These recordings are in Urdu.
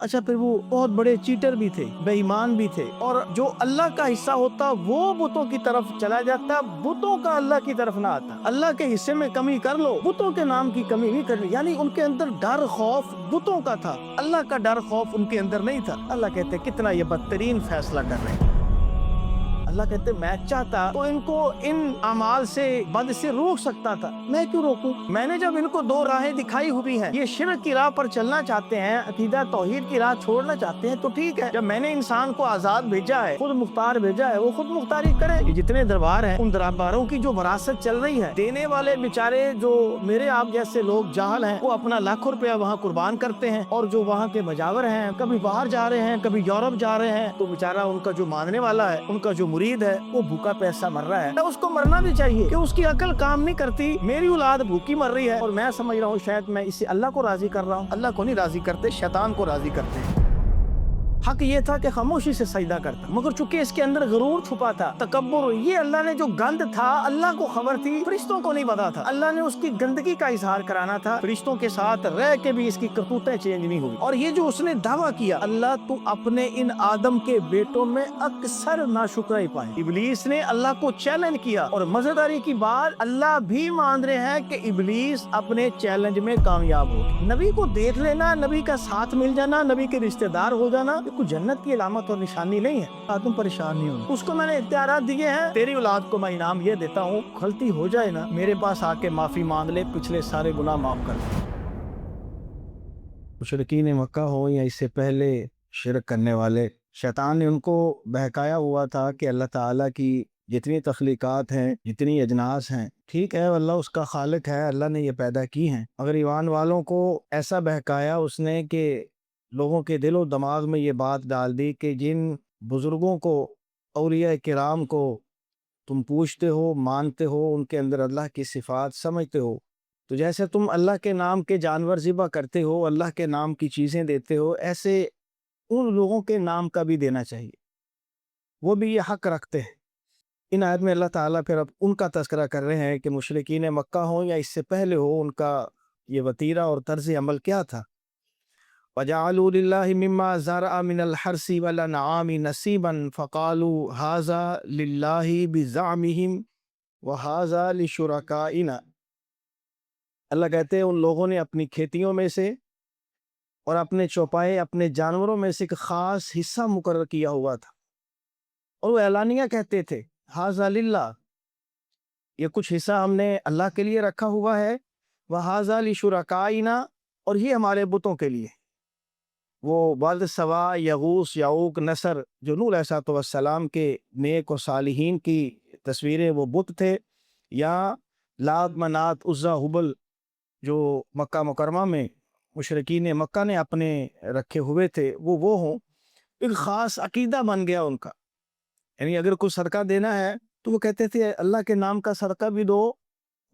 اچھا پھر وہ بہت بڑے چیٹر بھی تھے، بے ایمان بھی تھے، اور جو اللہ کا حصہ ہوتا وہ بتوں کی طرف چلا جاتا، بتوں کا اللہ کی طرف نہ آتا۔ اللہ کے حصے میں کمی کر لو، بتوں کے نام کی کمی نہیں کرنی۔ یعنی ان کے اندر ڈر خوف بتوں کا تھا، اللہ کا ڈر خوف ان کے اندر نہیں تھا۔ اللہ کہتے کتنا یہ بدترین فیصلہ کر رہے ہیں۔ اللہ کہتے میں چاہتا تو ان کو ان اعمال سے بد سے روک سکتا تھا، میں کیوں روکوں؟ میں نے جب ان کو دو راہیں دکھائی ہوئی ہیں، یہ شرک کی راہ پر چلنا چاہتے ہیں، عقیدہ توحید کی راہ چھوڑنا چاہتے ہیں، تو ٹھیک ہے، جب میں نے انسان کو آزاد بھیجا ہے، خود مختار بھیجا ہے، وہ خود مختاری کرے۔ یہ جتنے دربار ہیں، ان درباروں کی جو وراثت چل رہی ہے، دینے والے بیچارے جو میرے آپ جیسے لوگ جاہل ہیں، وہ اپنا لاکھوں روپیہ وہاں قربان کرتے ہیں، اور جو وہاں کے مجاور ہیں، کبھی باہر جا رہے ہیں، کبھی یورپ جا رہے ہیں، تو بیچارہ ان کا جو ماننے والا ہے، ان کا جو مرید ہے، وہ بھوکا پیسہ مر رہا ہے۔ اس کو مرنا بھی چاہیے کہ اس کی عقل کام نہیں کرتی، میری اولاد بھوکی مر رہی ہے، اور میں سمجھ رہا ہوں شاید میں اسے اللہ کو راضی کر رہا ہوں۔ اللہ کو نہیں راضی کرتے، شیطان کو راضی کرتے ہیں۔ حق یہ تھا کہ خاموشی سے سجدہ کرتا، مگر چونکہ اس کے اندر غرور چھپا تھا، تکبر، یہ اللہ نے جو گند تھا اللہ کو خبر تھی، فرشتوں کو نہیں پتا تھا۔ اللہ نے اس کی گندگی کا اظہار کرانا تھا، فرشتوں کے ساتھ رہ کے بھی اس کی کرتوتیں چینج نہیں ہوئی۔ اور یہ جو اس نے دعویٰ کیا، اللہ تو اپنے ان آدم کے بیٹوں میں اکثر ناشکرائی پائے۔ ابلیس نے اللہ کو چیلنج کیا، اور مزیداری کی بات اللہ بھی مان رہے ہیں کہ ابلیس اپنے چیلنج میں کامیاب ہو۔ نبی کو دیکھ لینا، نبی کا ساتھ مل جانا، نبی کے رشتہ دار ہو جانا، کوئی جنت کی علامت اور نشانی نہیں ہے۔ تم پریشان نہیں ہو، اس کو میں نے اختیارات دیے ہیں، تیری اولاد کو میں انعام یہ دیتا ہوں، غلطی ہو جائے نا میرے پاس آ کے معافی مانگ لے، پچھلے سارے گناہ معاف کر دے۔ مشرکین مکہ ہو یا اس سے پہلے شرک کرنے والے، شیطان نے ان کو بہکایا ہوا تھا کہ اللہ تعالیٰ کی جتنی تخلیقات ہیں، جتنی اجناس ہیں، ٹھیک ہے اللہ اس کا خالق ہے، اللہ نے یہ پیدا کی ہیں، مگر ایمان والوں کو ایسا بہکایا اس نے کہ لوگوں کے دل و دماغ میں یہ بات ڈال دی کہ جن بزرگوں کو، اولیاء کرام کو تم پوچھتے ہو، مانتے ہو، ان کے اندر اللہ کی صفات سمجھتے ہو، تو جیسے تم اللہ کے نام کے جانور ذبح کرتے ہو، اللہ کے نام کی چیزیں دیتے ہو، ایسے ان لوگوں کے نام کا بھی دینا چاہیے، وہ بھی یہ حق رکھتے ہیں۔ ان آیت میں اللہ تعالیٰ پھر اب ان کا تذکرہ کر رہے ہیں کہ مشرکین مکہ ہوں یا اس سے پہلے ہو، ان کا یہ وتیرہ اور طرز عمل کیا تھا۔ وَجَعَلُوا لِلَّهِ مِمَّا زَرَعَ مِنَ الْحَرْثِ وَالْأَنْعَامِ نَصِيبًا فَقَالُوا هَذَا لِلَّهِ بِزَعْمِهِمْ وَهَذَا لِشُرَكَائِنَا۔ اللہ کہتے ہیں ان لوگوں نے اپنی کھیتیوں میں سے اور اپنے چوپائے، اپنے جانوروں میں سے ایک خاص حصہ مقرر کیا ہوا تھا، اور وہ اعلانیہ کہتے تھے هَذَا لِلَّهِ، یہ کچھ حصہ ہم نے اللہ کے لیے رکھا ہوا ہے، وَهَذَا لِشُرَكَائِنَا، اور یہ ہمارے بتوں کے لیے۔ وہ والد سوا، یغوث، یعوق، نصر، جو نوح علیہ السلام کے نیک و صالحین کی تصویریں وہ بت تھے، یا لات، منات، عزا، حبل جو مکہ مکرمہ میں مشرکین مکہ نے اپنے رکھے ہوئے تھے، وہ ہوں، ایک خاص عقیدہ بن گیا ان کا۔ یعنی اگر کوئی صدقہ دینا ہے تو وہ کہتے تھے اللہ کے نام کا صدقہ بھی دو،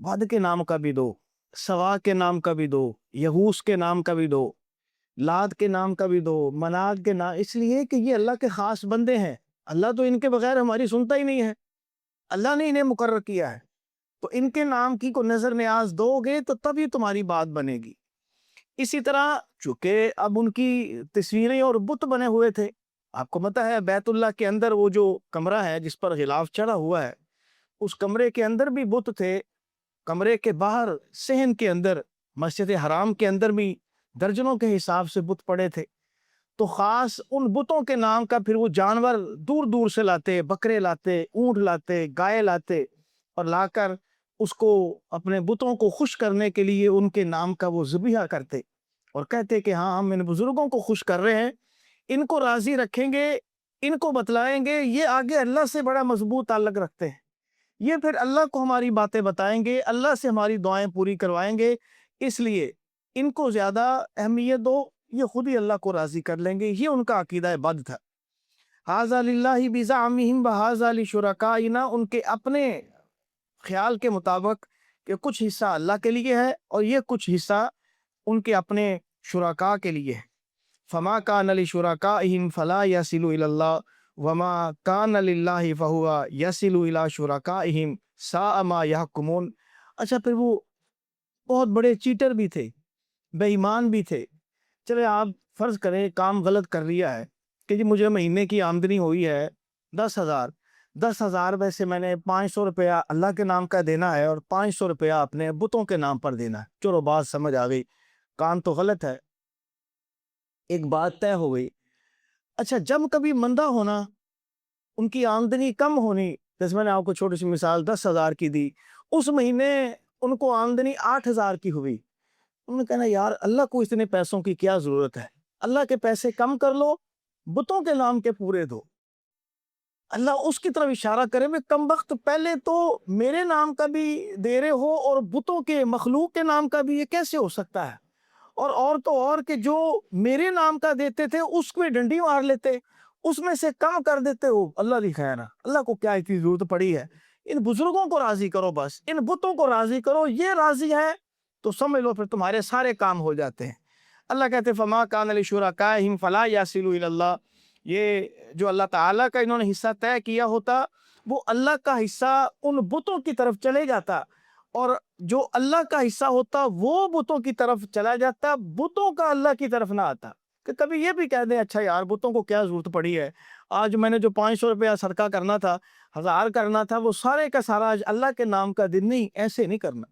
وعد کے نام کا بھی دو، سوا کے نام کا بھی دو، یغوث کے نام کا بھی دو، لات کے نام کا بھی دو، منات کے نام، اس لیے کہ یہ اللہ کے خاص بندے ہیں، اللہ تو ان کے بغیر ہماری سنتا ہی نہیں ہے، اللہ نے انہیں مقرر کیا ہے، تو ان کے نام کی کو نظر نیاز دو گے تو تبھی تمہاری بات بنے گی۔ اسی طرح چونکہ اب ان کی تصویریں اور بت بنے ہوئے تھے، آپ کو پتہ ہے بیت اللہ کے اندر وہ جو کمرہ ہے جس پر غلاف چڑھا ہوا ہے، اس کمرے کے اندر بھی بت تھے، کمرے کے باہر صحن کے اندر، مسجد حرام کے اندر بھی درجنوں کے حساب سے بت پڑے تھے، تو خاص ان بتوں کے نام کا پھر وہ جانور دور دور سے لاتے، بکرے لاتے، اونٹ لاتے، گائے لاتے، اور لا کر اس کو اپنے بتوں کو خوش کرنے کے لیے ان کے نام کا وہ ذبیحہ کرتے، اور کہتے کہ ہاں ہم ان بزرگوں کو خوش کر رہے ہیں، ان کو راضی رکھیں گے، ان کو بتلائیں گے، یہ آگے اللہ سے بڑا مضبوط تعلق رکھتے ہیں، یہ پھر اللہ کو ہماری باتیں بتائیں گے، اللہ سے ہماری دعائیں پوری کروائیں گے، اس لیے ان کو زیادہ اہمیت دو، یہ خود ہی اللہ کو راضی کر لیں گے۔ یہ ان کا عقیدہ بد تھا۔ هَذَا لِلَّهِ بِزَعْمِهِمْ وَهَذَا لِشُرَكَائِنَا، ان کے اپنے خیال کے مطابق کہ کچھ حصہ اللہ کے لیے ہے اور یہ کچھ حصہ ان کے اپنے شرکاء کے لیے ہے۔ فَمَا كَانَ لِشُرَكَائِهِمْ فَلَا يَصِلُ إِلَى اللَّهِ وَمَا كَانَ لِلَّهِ فَهُوَ يَصِلُ إِلَى شُرَكَائِهِمْ سَاءَ مَا يَحْكُمُونَ۔ اچھا پھر وہ بہت بڑے چیٹر بھی تھے، بے ایمان بھی تھے، چلے آپ فرض کریں کام غلط کر لیا ہے کہ جی مجھے مہینے کی آمدنی ہوئی ہے 10,000، 10,000 میں سے میں نے 500 روپیہ اللہ کے نام کا دینا ہے اور 500 روپیہ اپنے بتوں کے نام پر دینا ہے۔ چلو بات سمجھ آ گئی، کام تو غلط ہے، ایک بات طے ہو گئی۔ اچھا جب کبھی مندہ ہونا، ان کی آمدنی کم ہونی، جیسے میں نے آپ کو چھوٹی سی مثال 10,000 کی دی، اس مہینے ان کو آمدنی 8,000 کی ہوئی، انہوں نے کہنا یار اللہ کو اتنے پیسوں کی کیا ضرورت ہے، اللہ کے پیسے کم کر لو، بتوں کے نام کے پورے دو۔ اللہ اس کی طرف اشارہ کرے میں کم وقت پہلے تو میرے نام کا بھی دے رہے ہو اور بتوں کے مخلوق کے نام کا بھی، یہ کیسے ہو سکتا ہے؟ اور تو اور کہ جو میرے نام کا دیتے تھے اس میں ڈنڈی مار لیتے، اس میں سے کم کر دیتے ہو، اللہ دی خیر ہے، اللہ کو کیا اتنی ضرورت پڑی ہے؟ ان بزرگوں کو راضی کرو، بس ان بتوں کو راضی کرو، یہ راضی ہے تو سمجھ لو پھر تمہارے سارے کام ہو جاتے ہیں۔ اللہ کہتے فما کان لشرکائہم فلا یصلوا الی اللہ، یہ جو اللہ تعالیٰ کا انہوں نے حصہ طے کیا ہوتا وہ اللہ کا حصہ ان بتوں کی طرف چلے جاتا، اور جو اللہ کا حصہ ہوتا وہ بتوں کی طرف چلا جاتا، بتوں کا اللہ کی طرف نہ آتا۔ کہ کبھی یہ بھی کہہ دیں اچھا یار بتوں کو کیا ضرورت پڑی ہے، آج میں نے جو 500 روپیہ صدقہ کرنا تھا، 1000 کرنا تھا، وہ سارے کا سارا آج اللہ کے نام کا دن، نہیں، ایسے نہیں کرنا،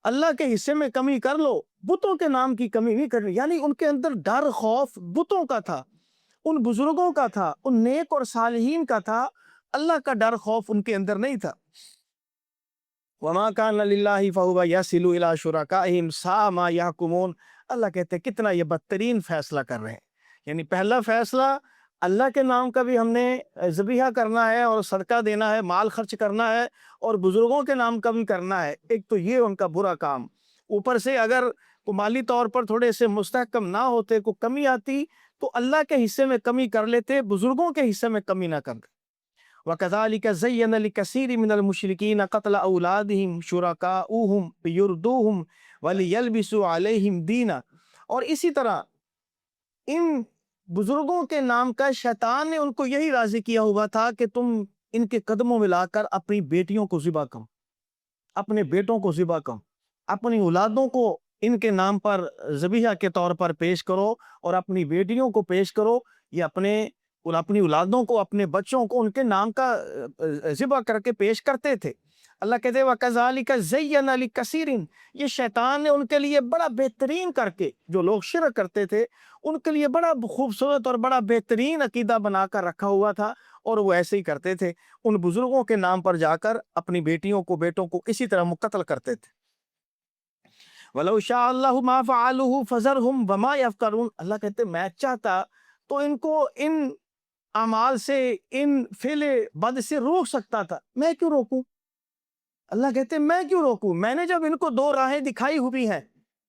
اللہ کے حصے میں کمی کر لو، بتوں کے نام کی کمی نہیں کرنی۔ یعنی ان کے اندر ڈر خوف بتوں کا تھا، ان بزرگوں کا تھا، ان نیک اور صالحین کا تھا، اللہ کا ڈر خوف ان کے اندر نہیں تھا۔ وَمَا كَانَ لِلَّهِ فَهُوَ يَصِلُ إِلَىٰ شُرَكَائِهِمْ سَاءَ مَا يَحْكُمُونَ۔ اللہ کہتے ہیں کتنا یہ بدترین فیصلہ کر رہے ہیں۔ یعنی پہلا فیصلہ اللہ کے نام کا بھی ہم نے ذبیحہ کرنا ہے اور صدقہ دینا ہے، مال خرچ کرنا ہے، اور بزرگوں کے نام کا بھی کرنا ہے، ایک تو یہ ان کا برا کام۔ اوپر سے اگر مالی طور پر تھوڑے سے مستحکم نہ ہوتے، کو کمی آتی تو اللہ کے حصے میں کمی کر لیتے، بزرگوں کے حصے میں کمی نہ کرتے۔ وَكَذَلِكَ زَيَّنَ لِكَثِيرٍ مِّنَ الْمُشْرِكِينَ قَتْلَ أَوْلَادِهِمْ شُرَكَاؤُهُمْ لِيُرْدُوهُمْ وَلِيَلْبِسُوا عَلَيْهِمْ دِينًا۔ اور اسی طرح ان بزرگوں کے نام کا شیطان نے ان کو یہی راضی کیا ہوا تھا کہ تم ان کے قدموں میں لا کر اپنی بیٹیوں کو ذبح کرو، اپنے بیٹوں کو ذبح کرو، اپنی اولادوں کو ان کے نام پر ذبیحہ کے طور پر پیش کرو، اور اپنی بیٹیوں کو پیش کرو، یہ اپنی اولادوں کو، اپنے بچوں کو ان کے نام کا ذبح کر کے پیش کرتے تھے۔ اللہ کہتے ہیں وَكَذَلِكَ زَيَّنَ لِكَثِيرٍ، یہ شیطان نے ان کے لیے بڑا بہترین کر کے، جو لوگ شرک کرتے تھے ان کے لیے بڑا خوبصورت اور بڑا بہترین عقیدہ بنا کر رکھا ہوا تھا، اور وہ ایسے ہی کرتے تھے، ان بزرگوں کے نام پر جا کر اپنی بیٹیوں کو، بیٹوں کو اسی طرح قتل کرتے تھے۔ وَلَوْ شَاءَ اللَّهُ مَا فَعَلُوهُ فَذَرْهُمْ وَمَا يَفْتَرُونَ۔ اللہ کہتے ہیں میں چاہتا تو ان کو ان اعمال سے، ان فعل بد سے روک سکتا تھا، میں کیوں روکوں؟ اللہ کہتے ہیں میں کیوں روکوں؟ میں نے جب ان کو دو راہیں دکھائی ہوئی ہیں،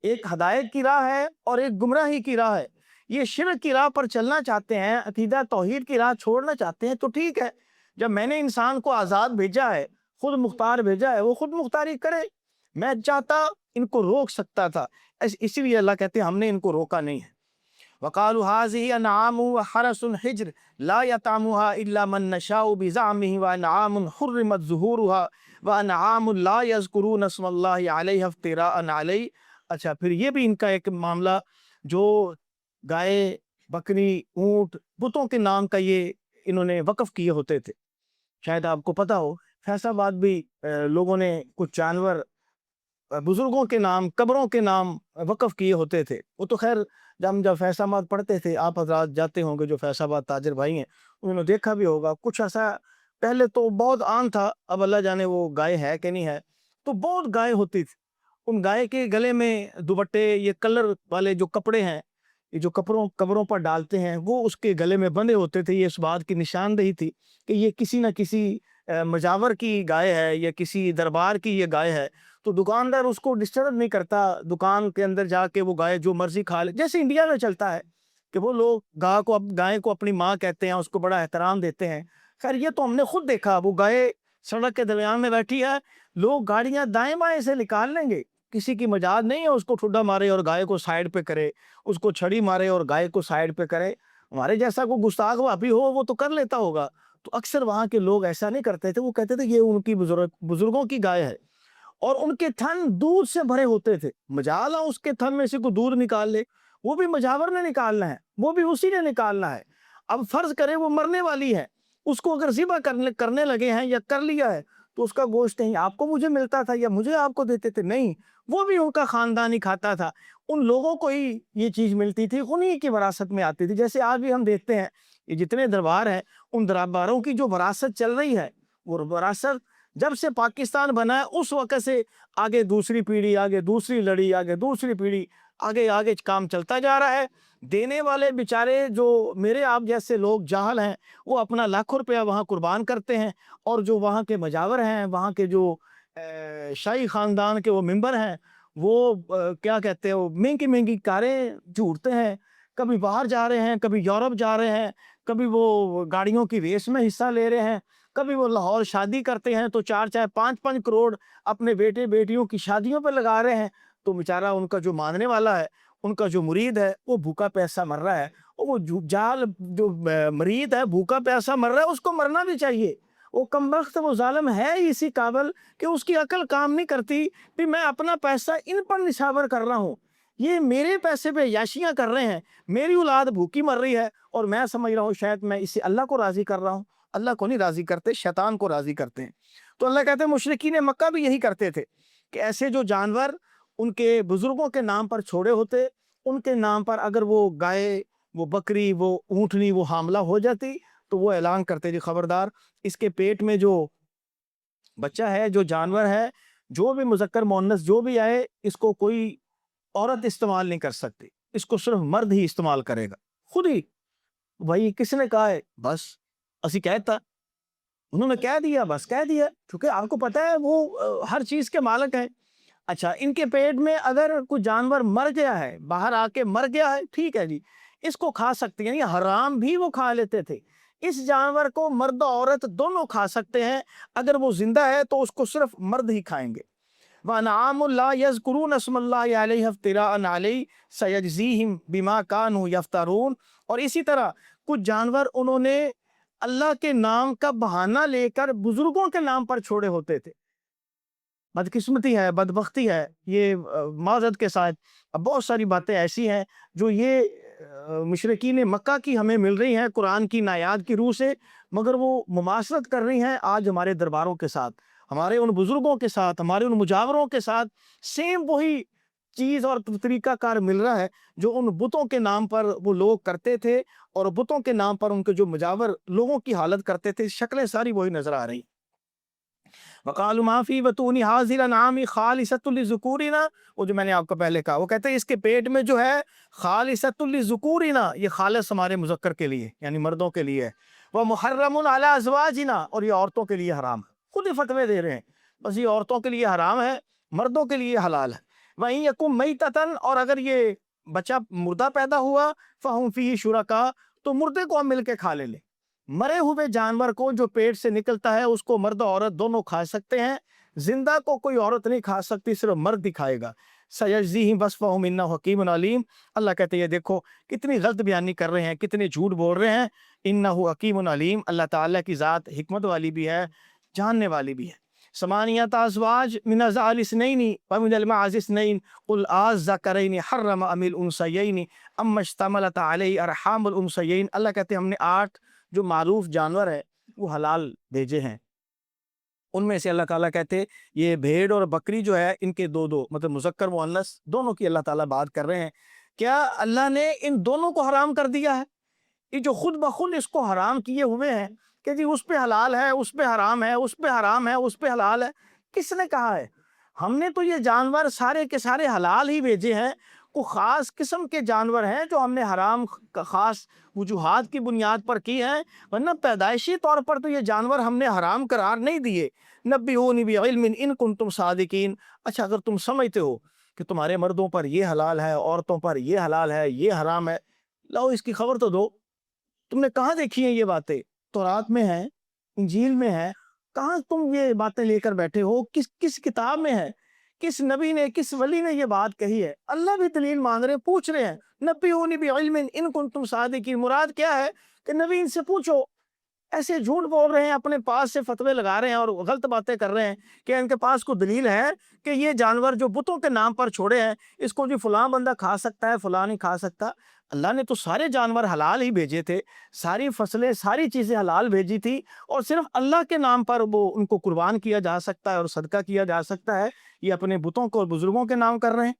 ایک ہدایت کی راہ ہے اور ایک گمراہی کی راہ ہے، یہ شرک کی راہ پر چلنا چاہتے ہیں، عقیدہ توحید کی راہ چھوڑنا چاہتے ہیں، تو ٹھیک ہے، جب میں نے انسان کو آزاد بھیجا ہے، خود مختار بھیجا ہے، وہ خود مختاری کرے، میں چاہتا ان کو روک سکتا تھا، اسی لیے اللہ کہتے ہیں ہم نے ان کو روکا نہیں ہے۔ وَقَالُوا هَٰذِهِ أَنْعَامٌ وَحَرَثٌ حِجْرٌ لَا يَطْعَمُهَا إِلَّا مَن نَّشَاءُ بِزَعْمِهِ وَأَنْعَامٌ حُرِّمَتْ ظُهُورُهَا وَأَنْعَامٌ لَا يَذْكُرُونَ اسْمَ اللَّهِ عَلَيْهَا افْتِرَاءً عَلَيْهِ۔ اچھا پھر یہ بھی ان کا ایک معاملہ، جو گائے، بکری، اونٹ، بتوں کے نام کا یہ انہوں نے وقف کیے ہوتے تھے۔ شاید آپ کو پتہ ہو فیصل آباد بھی لوگوں نے کچھ جانور بزرگوں کے نام، قبروں کے نام وقف کیے ہوتے تھے۔ وہ تو خیر جب فیصل آباد پڑھتے تھے، آپ حضرات جاتے ہوں گے جو فیصل آباد تاجر بھائی ہیں، انہوں نے دیکھا بھی ہوگا، کچھ ایسا پہلے تو بہت عام تھا، اب اللہ جانے وہ گائے ہے کہ نہیں ہے، تو بہت گائے ہوتی تھی، ان گائے کے گلے میں دوپٹے، یہ کلر والے جو کپڑے ہیں، یہ جو قبروں پر ڈالتے ہیں، وہ اس کے گلے میں بندھے ہوتے تھے، یہ اس بات کی نشاندہی تھی کہ یہ کسی نہ کسی مجاور کی گائے ہے یا کسی دربار کی یہ گائے ہے، تو دکاندار اس کو ڈسٹرب نہیں کرتا، دکان کے اندر جا کے وہ گائے جو مرضی کھا لے، جیسے انڈیا میں چلتا ہے کہ وہ لوگ گائے کو اپنی ماں کہتے ہیں، اس کو بڑا احترام دیتے ہیں۔ خیر یہ تو ہم نے خود دیکھا، وہ گائے سڑک کے درمیان میں بیٹھی ہے، لوگ گاڑیاں دائیں بائیں سے نکال لیں گے، کسی کی مجال نہیں ہے اس کو ٹھڈا مارے اور گائے کو سائیڈ پہ کرے، اس کو چھڑی مارے اور گائے کو سائیڈ پہ کرے۔ ہمارے جیسا کوئی گستاخ بھابی ہو وہ تو کر لیتا ہوگا، تو اکثر وہاں کے لوگ ایسا نہیں کرتے تھے، وہ کہتے تھے یہ ان کی بزرگوں کی گائے ہے، اور ان کے تھن دودھ سے بھرے ہوتے تھے، مجال اس کے تھن میں سے کوئی دودھ نکال لے، وہ بھی مجاور نے نکالنا ہے، وہ بھی اسی نے نکالنا ہے۔ اب فرض کرے وہ مرنے والی ہے، اس کو اگر ذبح کرنے لگے ہیں یا کر لیا ہے تو اس کا گوشت نہیں آپ کو مجھے ملتا تھا یا مجھے آپ کو دیتے تھے، نہیں، وہ بھی ان کا خاندان ہی کھاتا تھا، ان لوگوں کو ہی یہ چیز ملتی تھی، انہی کی وراثت میں آتی تھی۔ جیسے آج بھی ہم دیکھتے ہیں یہ جتنے دربار ہیں، ان درباروں کی جو وراثت چل رہی ہے، وہ وراثت جب سے پاکستان بنا ہے اس وقت سے آگے دوسری پیڑھی، آگے دوسری لڑی، آگے دوسری پیڑھی، آگے آگے کام چلتا جا رہا ہے۔ دینے والے بیچارے جو میرے آپ جیسے لوگ جاہل ہیں، وہ اپنا لاکھوں روپیہ وہاں قربان کرتے ہیں، اور جو وہاں کے مجاور ہیں، وہاں کے جو شاہی خاندان کے وہ ممبر ہیں، وہ کیا کہتے ہیں، وہ مہنگی مہنگی کاریں جھوٹتے ہیں، کبھی باہر جا رہے ہیں، کبھی یورپ جا رہے ہیں، کبھی وہ گاڑیوں کی ریس میں حصہ لے رہے ہیں، کبھی وہ لاہور شادی کرتے ہیں تو 4-5 کروڑ اپنے بیٹے بیٹیوں کی شادیوں پہ لگا رہے ہیں، تو بیچارہ ان کا جو ماننے والا ہے، ان کا جو مرید ہے، وہ بھوکا پیاسا مر رہا ہے، وہ جال جو مرید ہے بھوکا پیاسا مر رہا ہے، اس کو مرنا بھی چاہیے۔ وہ کمبخت، وہ ظالم ہے اسی قابل کہ اس کی عقل کام نہیں کرتی کہ میں اپنا پیسہ ان پر نشاور کر رہا ہوں، یہ میرے پیسے پہ عیاشیاں کر رہے ہیں، میری اولاد بھوکی مر رہی ہے، اور میں سمجھ رہا ہوں شاید میں اس سے اللہ کو راضی کر رہا ہوں۔ اللہ کو نہیں راضی کرتے، شیطان کو راضی کرتے ہیں۔ تو اللہ کہتے ہیں مشرکین مکہ بھی یہی کرتے تھے کہ ایسے جو جانور ان کے بزرگوں کے نام پر چھوڑے ہوتے، ان کے نام پر اگر وہ گائے، وہ بکری، وہ اونٹنی وہ حاملہ ہو جاتی تو وہ اعلان کرتے جی خبردار، اس کے پیٹ میں جو بچہ ہے، جو جانور ہے، جو بھی مذکر مؤنث جو بھی آئے، اس کو کوئی عورت استعمال نہیں کر سکتی، اس کو صرف مرد ہی استعمال کرے گا۔ خود ہی بھائی کس نے کہا ہے؟ بس اسی کہتا، انہوں نے کہہ دیا، بس کہہ دیا، کیونکہ آپ کو پتہ ہے وہ ہر چیز کے مالک ہیں۔ اچھا، ان کے پیٹ میں اگر کوئی جانور مر گیا ہے، باہر آ کے مر گیا ہے، ٹھیک ہے جی، اس کو کھا سکتے ہیں، یعنی حرام بھی وہ کھا لیتے تھے۔ اس جانور کو مرد و عورت دونوں کھا سکتے ہیں، اگر وہ زندہ ہے تو اس کو صرف مرد ہی کھائیں گے۔ وَأَنْعَامٌ لَا يَذْكُرُونَ اسْمَ اللَّهِ عَلَيْهَا افْتِرَاءً عَلَيْهِ سَيَجْزِيهِمْ بِمَا كَانُوا يَفْتَرُونَ۔ اور اسی طرح کچھ جانور انہوں نے اللہ کے نام کا بہانہ لے کر بزرگوں کے نام پر چھوڑے ہوتے تھے۔ بدقسمتی ہے، بدبختی ہے یہ، معذرت کے ساتھ اب بہت ساری باتیں ایسی ہیں جو یہ مشرکین مکہ کی ہمیں مل رہی ہیں قرآن کی نایات کی روح سے، مگر وہ مماثلت کر رہی ہیں آج ہمارے درباروں کے ساتھ، ہمارے ان بزرگوں کے ساتھ، ہمارے ان مجاوروں کے ساتھ سیم وہی چیز اور طریقہ کار مل رہا ہے جو ان بتوں کے نام پر وہ لوگ کرتے تھے، اور بتوں کے نام پر ان کے جو مجاور لوگوں کی حالت کرتے تھے، شکلیں ساری وہی نظر آ رہی۔ وَقَالُوا مَا فِي بُطُونِ هَٰذِهِ الْأَنْعَامِ خَالِصَةٌ لِّذُكُورِنَا، وہ جو میں نے آپ کو پہلے کہا، وہ کہتے ہیں اس کے پیٹ میں جو ہے خَالِصَةٌ لِّذُكُورِنَا، یہ خالص ہمارے مذکر کے لیے یعنی مردوں کے لیے ہے، وَمُحَرَّمٌ عَلَىٰ أَزْوَاجِنَا، اور یہ عورتوں کے لیے حرام ہے، خود ہی فتوے دے رہے ہیں، بس یہ عورتوں کے لیے حرام ہے، مردوں کے لیے حلال ہے۔ وَإِن يَكُن مَيْتَةً، اور اگر یہ بچہ مردہ پیدا ہوا، فَهُمْ فِيهِ شُرَكَاء، تو مردے کو ہم مل کے کھا لیں، مرے ہوئے جانور کو جو پیٹ سے نکلتا ہے اس کو مرد و عورت دونوں کھا سکتے ہیں، زندہ کو کوئی عورت نہیں کھا سکتی، صرف مرد ہی کھائے گا۔ سَيَجْزِيهِمْ وَصْفَهُمْ إِنَّهُ حَكِيمٌ عَلِيمٌ، اللہ کہتے ہیں یہ دیکھو کتنی غلط بیانی کر رہے ہیں، کتنے جھوٹ بول رہے ہیں، إِنَّهُ حَكِيمٌ عَلِيمٌ، اللہ تعالیٰ کی ذات حکمت والی بھی ہے، جاننے والی بھی ہے۔ ثمانیۃ ازواج من الضأن اثنین ومن المعز اثنین قل الذکرین حرم ام الانثیین اما اشتملت علیہ ارحام الانثیین، اللہ کہتے ہیں ہم نے 8 جو معروف جانور ہیں وہ حلال بھیجے ہیں، ان میں سے اللہ تعالیٰ کہتے ہیں یہ بھیڑ اور بکری جو ہے ان کے دو مطلب مذکر مؤنث دونوں کی اللہ تعالیٰ بات کر رہے ہیں، کیا اللہ نے ان دونوں کو حرام کر دیا ہے؟ یہ جو خود بخود اس کو حرام کیے ہوئے ہیں کہ جی اس پہ حلال ہے، اس پہ حرام ہے، اس پہ حرام ہے، اس پہ حلال ہے، کس نے کہا ہے؟ ہم نے تو یہ جانور سارے کے سارے حلال ہی بھیجے ہیں، کو خاص قسم کے جانور ہیں جو ہم نے حرام خاص وجوہات کی بنیاد پر کی ہیں، ورنہ پیدائشی طور پر تو یہ جانور ہم نے حرام قرار نہیں دیے۔ نبئونی بعلم ان کنتم صادقین، اچھا اگر تم سمجھتے ہو کہ تمہارے مردوں پر یہ حلال ہے، عورتوں پر یہ حلال ہے، یہ حرام ہے، لاؤ اس کی خبر تو دو، تم نے کہاں دیکھی ہیں یہ باتیں؟ تورات میں ہے، انجیل میں ہے، کہاں تم یہ باتیں لے کر بیٹھے ہو؟ کس کتاب میں ہے؟ کس نبی نے، کس ولی نے یہ بات کہی ہے؟ اللہ بھی دلیل مانگ رہے ہیں، پوچھ رہے ہیں، نبئونی بعلم ان کنتم صادقین، مراد کیا ہے کہ نبی ان سے پوچھو ایسے جھوٹ بول رہے ہیں، اپنے پاس سے فتوے لگا رہے ہیں اور غلط باتیں کر رہے ہیں کہ ان کے پاس کوئی دلیل ہے کہ یہ جانور جو بتوں کے نام پر چھوڑے ہیں اس کو جو فلاں بندہ کھا سکتا ہے، فلاں نہیں کھا سکتا۔ اللہ نے تو سارے جانور حلال ہی بھیجے تھے، ساری فصلیں، ساری چیزیں حلال بھیجی تھی، اور صرف اللہ کے نام پر وہ ان کو قربان کیا جا سکتا ہے اور صدقہ کیا جا سکتا ہے، یہ اپنے بتوں کو اور بزرگوں کے نام کر رہے ہیں۔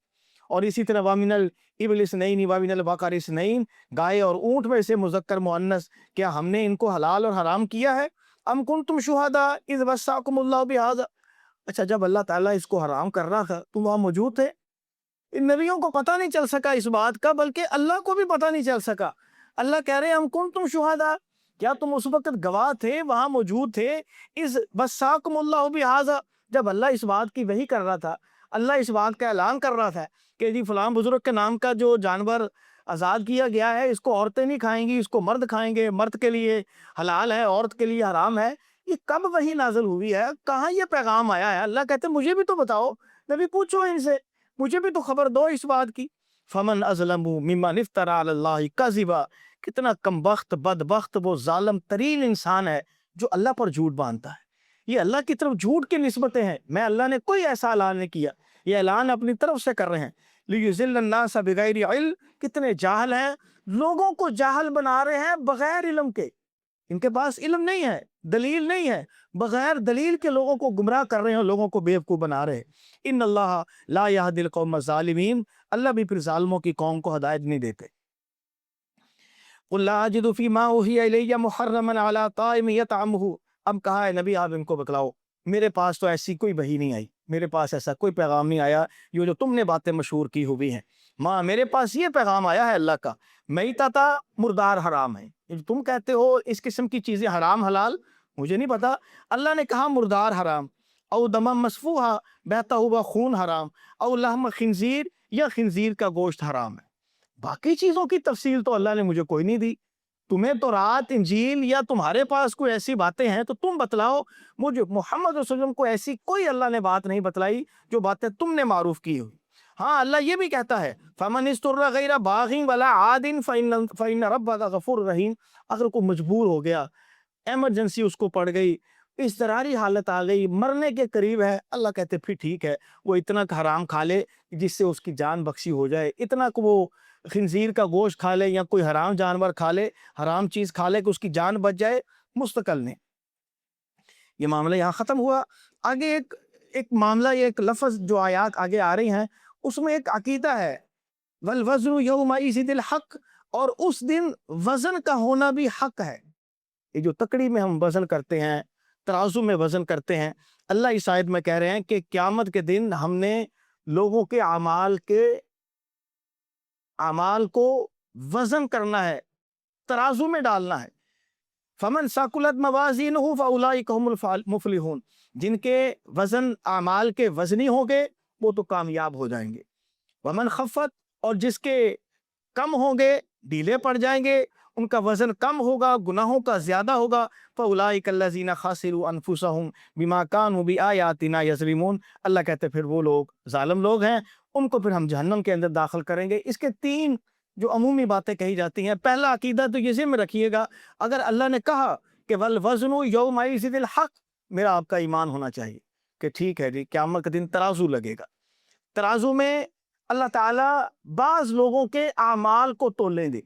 اور اسی طرح وَمِنَ الْإِبْلِ اثْنَيْنِ وَمِنَ الْبَقَرِ اثْنَيْنِ، گائے اور اونٹ میں سے مذکر مؤنث، کیا ہم نے ان کو حلال اور حرام کیا ہے؟ ام کنتم شہداء اذ وصاکم اللہ بہذا، اچھا جب اللہ تعالیٰ اس کو حرام کر رہا تھا تم وہاں موجود تھے؟ ان نبیوں کو پتہ نہیں چل سکا اس بات کا، بلکہ اللہ کو بھی پتہ نہیں چل سکا۔ اللہ کہہ رہے ہیں ام کنتم شہداء، کیا تم اس وقت گواہ تھے، وہاں موجود تھے؟ اذ وصاکم اللہ بہذا، جب اللہ اس بات کی وحی کر رہا تھا، اللہ اس بات کا اعلان کر رہا تھا کہ جی فلاں بزرگ کے نام کا جو جانور آزاد کیا گیا ہے اس کو عورتیں نہیں کھائیں گی، اس کو مرد کھائیں گے، مرد کے لیے حلال ہے، عورت کے لیے حرام ہے۔ یہ کب وحی نازل ہوئی ہے؟ کہاں یہ پیغام آیا ہے؟ اللہ کہتے ہیں مجھے بھی تو بتاؤ، نبی پوچھو ان سے، مجھے بھی تو خبر دو اس بات کی۔ فمن اظلم ممن افترى علی اللہ کذبا، کتنا کم بخت بدبخت وہ ظالم ترین انسان ہے جو اللہ پر جھوٹ باندھتا ہے۔ یہ اللہ کی طرف جھوٹ کی نسبتیں ہیں، میں اللہ نے کوئی ایسا اعلان نہیں کیا، یہ اعلان اپنی طرف سے کر رہے ہیں۔ لیذل الناس بغیر علم، کتنے جاہل ہیں، لوگوں کو جاہل بنا رہے ہیں بغیر علم کے، ان کے پاس علم نہیں ہے، دلیل نہیں ہے، بغیر دلیل کے لوگوں کو گمراہ کر رہے ہیں، لوگوں کو بیوقوف بنا رہے ہیں۔ ان اللہ لا یہدی القوم الظالمین، اللہ بھی پھر ظالموں کی قوم کو ہدایت نہیں دیتے۔ قل لا اجد فیما اوحی الی محرما علی طاعم یطعمہ، اب کہا ہے نبی آپ ان کو بتلاؤ میرے پاس تو ایسی کوئی وحی نہیں آئی، میرے پاس ایسا کوئی پیغام نہیں آیا یہ جو تم نے باتیں مشہور کی ہوئی ہیں۔ ماں میرے پاس یہ پیغام آیا ہے اللہ کا، میتۃ، مردار حرام ہے، تم کہتے ہو اس قسم کی چیزیں حرام حلال، مجھے نہیں پتا۔ اللہ نے کہا مردار حرام، او دم مسفوحا، بہتا ہوا خون حرام، او لحم خنزیر، یا خنزیر کا گوشت حرام ہے۔ باقی چیزوں کی تفصیل تو اللہ نے مجھے کوئی نہیں دی، تمہیں تو رات انجیل یا تمہارے پاس کوئی ایسی باتیں ہیں تو تم بتلاؤ، مجھے محمد صلی اللہ علیہ وسلم کو ایسی کوئی اللہ نے بات نہیں بتلائی جو باتیں تم نے معروف کی ہوئی۔ ہاں اللہ یہ بھی کہتا ہے فَمَنِ اسْتُرَّ غَيْرَ بَاغٍ وَلَا عَادٍ فَإِنَّ رَبَّكَ غَفُورٌ رَحِيمٌ، اگر کوئی مجبور ہو گیا، ایمرجنسی اس کو پڑ گئی، اضطراری حالت آ گئی، مرنے کے قریب ہے، اللہ کہتے پھر ٹھیک ہے، وہ اتنا حرام کھا لے جس سے اس کی جان بخشی ہو جائے، اتنا کہ وہ خنزیر کا گوشت کھا لے یا کوئی حرام جانور کھا لے، حرام چیز کھا لے کہ اس کی جان بچ جائے مستقل نے۔ یہ معاملہ یہاں ختم ہوا۔ آگے ایک معاملہ، ایک لفظ جو آیات آگے آ رہی ہیں اس میں ایک عقیدہ ہے، والوزن یومئذ الحق، اور اس دن وزن کا ہونا بھی حق ہے۔ یہ جو تکڑی میں ہم وزن کرتے ہیں، ترازو میں وزن کرتے ہیں، اللہ اس آیت میں کہہ رہے ہیں کہ قیامت کے دن ہم نے لوگوں کے اعمال کو وزن کرنا ہے، ترازو میں ڈالنا ہے۔ فمن ثقلت موازینہ فاولئک هم المفلحون، جن کے وزن اعمال کے وزنی ہوں گے وہ تو کامیاب ہو جائیں گے۔ ومن خفت، اور جس کے کم ہوں گے، ڈھیلے پڑ جائیں گے، ان کا وزن کم ہوگا، گناہوں کا زیادہ ہوگا، فاولئک الذین خسروا انفسهم بما كانوا بآیاتنا یظلمون، اللہ کہتے پھر وہ لوگ ظالم لوگ ہیں، ان کو پھر ہم جہنم کے اندر داخل کریں گے۔ اس کے تین جو عمومی باتیں کہی جاتی ہیں، پہلا عقیدہ تو یہ ذہن میں رکھیے گا، اگر اللہ نے کہا کہ والوزن یومئذ الحق، میرا آپ کا ایمان ہونا چاہیے کہ ٹھیک ہے جی قیامت کے دن ترازو لگے گا، ترازو میں اللہ تعالیٰ بعض لوگوں کے اعمال کو تولیں گے،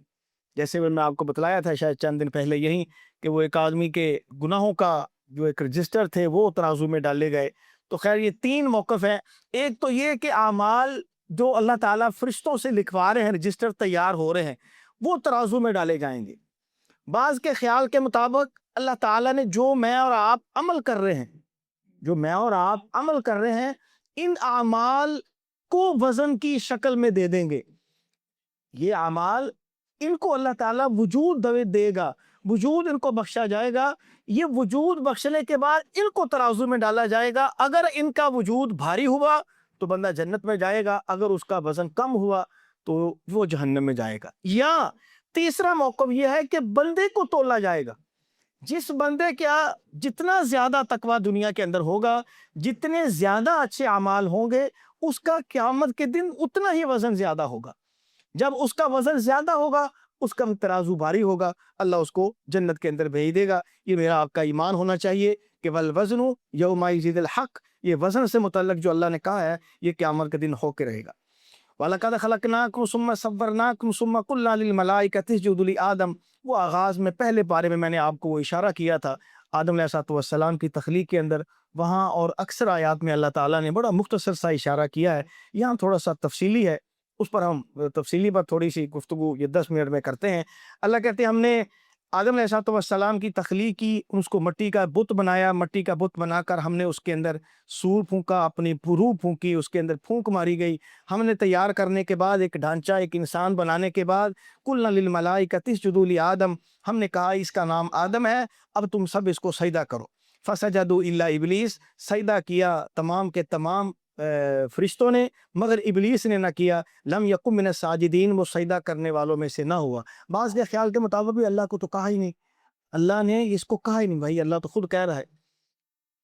جیسے میں آپ کو بتلایا تھا شاید چند دن پہلے یہی کہ وہ ایک آدمی کے گناہوں کا جو ایک رجسٹر تھے وہ ترازو میں ڈالے گئے۔ تو خیر یہ تین موقف ہیں، ایک تو یہ کہ اعمال جو اللہ تعالیٰ فرشتوں سے لکھوا رہے ہیں، رجسٹر تیار ہو رہے ہیں، وہ ترازو میں ڈالے جائیں گے۔ بعض کے خیال کے مطابق اللہ تعالیٰ نے جو میں اور آپ عمل کر رہے ہیں ان اعمال کو وزن کی شکل میں دے دیں گے، یہ اعمال ان کو اللہ تعالیٰ وجود دے گا، وجود ان کو بخشا جائے گا، یہ وجود بخشنے کے بعد ان کو ترازو میں ڈالا جائے گا، اگر ان کا وجود بھاری ہوا تو بندہ جنت میں جائے گا، اگر اس کا وزن کم ہوا تو وہ جہنم میں جائے گا۔ یا تیسرا موقف یہ ہے کہ بندے کو تولا جائے گا، جس بندے کا جتنا زیادہ تقویٰ دنیا کے اندر ہوگا، جتنے زیادہ اچھے اعمال ہوں گے، اس کا قیامت کے دن اتنا ہی وزن زیادہ ہوگا۔ جب اس کا وزن زیادہ ہوگا اس کا ترازو بھاری ہوگا، اللہ اس کو جنت کے اندر بھیج دے گا۔ یہ میرا آپ کا ایمان ہونا چاہیے کہ والوزن یومئذ الحق، یہ وزن سے متعلق جو اللہ نے کہا ہے یہ قیامت کے دن ہو کے رہے گا۔ وَلَقَدْ خَلَقْنَاكُمْ ثُمَّ صَوَّرْنَاكُمْ ثُمَّ قُلْنَا لِلْمَلَائِكَةِ اسْجُدُوا لِآدَمَ، وہ آغاز میں پہلے پارے میں نے آپ کو وہ اشارہ کیا تھا آدم علیہ السلام کی تخلیق کے اندر، وہاں اور اکثر آیات میں اللہ تعالیٰ نے بڑا مختصر سا اشارہ کیا ہے، یہاں تھوڑا سا تفصیلی ہے، اس پر ہم تفصیلی پر تھوڑی سی گفتگو یہ 10 منٹ میں کرتے ہیں۔ اللہ کہتے ہیں ہم نے آدم علیہ السلام کی تخلیق کی، اس کو مٹی کا بت بنایا، مٹی کا بت بنا کر ہم نے اس کے اندر سور پھونکا، اپنی روح پھونکی، اس کے اندر پھونک ماری گئی۔ ہم نے تیار کرنے کے بعد ایک ڈھانچہ، ایک انسان بنانے کے بعد قُلْنَا لِلْمَلَائِكَةِ اسْجُدُوا لِآدَمَ، ہم نے کہا اس کا نام آدم ہے، اب تم سب اس کو سجدہ کرو۔ فَسَجَدُوا إِلَّا إِبْلِيسَ، سجدہ کیا تمام کے تمام فرشتوں نے، مگر ابلیس نے نہ کیا۔ لم یکن من الساجدین، وہ سجدہ کرنے والوں میں سے نہ ہوا۔ بعض کے خیال کے مطابق بھی اللہ کو تو کہا ہی نہیں، اللہ نے اس کو کہا ہی نہیں، بھائی اللہ تو خود کہہ رہا ہے،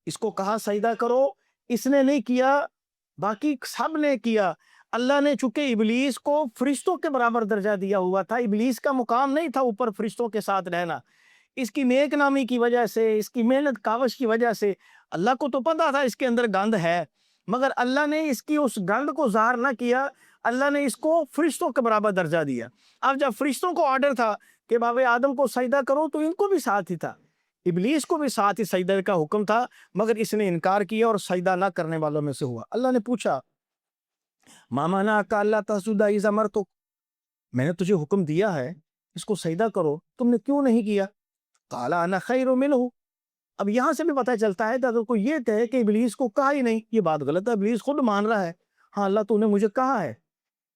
اس کو کہا سجدہ کرو، اس نے نہیں کیا، باقی سب نے کیا۔ اللہ نے چونکہ ابلیس کو فرشتوں کے برابر درجہ دیا ہوا تھا، ابلیس کا مقام نہیں تھا اوپر فرشتوں کے ساتھ رہنا، اس کی نیک نامی کی وجہ سے، اس کی محنت کاوش کی وجہ سے، اللہ کو تو پتا تھا اس کے اندر گند ہے، مگر اللہ نے اس کی اس گند کو ظاہر نہ کیا، اللہ نے اس کو فرشتوں کے برابر درجہ دیا۔ اب جب فرشتوں کو آرڈر تھا کہ باب آدم کو سجدہ کرو، تو ان کو بھی ساتھ ہی تھا، ابلیس کو بھی ساتھ ہی سجدہ کا حکم تھا، مگر اس نے انکار کیا اور سجدہ نہ کرنے والوں میں سے ہوا۔ اللہ نے پوچھا ما منعک الا تسجد اذ امرتک، میں نے تجھے حکم دیا ہے اس کو سجدہ کرو، تم نے کیوں نہیں کیا؟ قال انا خیر منہ، اب یہاں سے بھی پتہ چلتا ہے اگر کوئی یہ کہے کہ ابلیس کو کہا ہی نہیں، یہ بات غلط ہے، ابلیس خود مان رہا ہے، ہاں اللہ تو نے مجھے کہا ہے،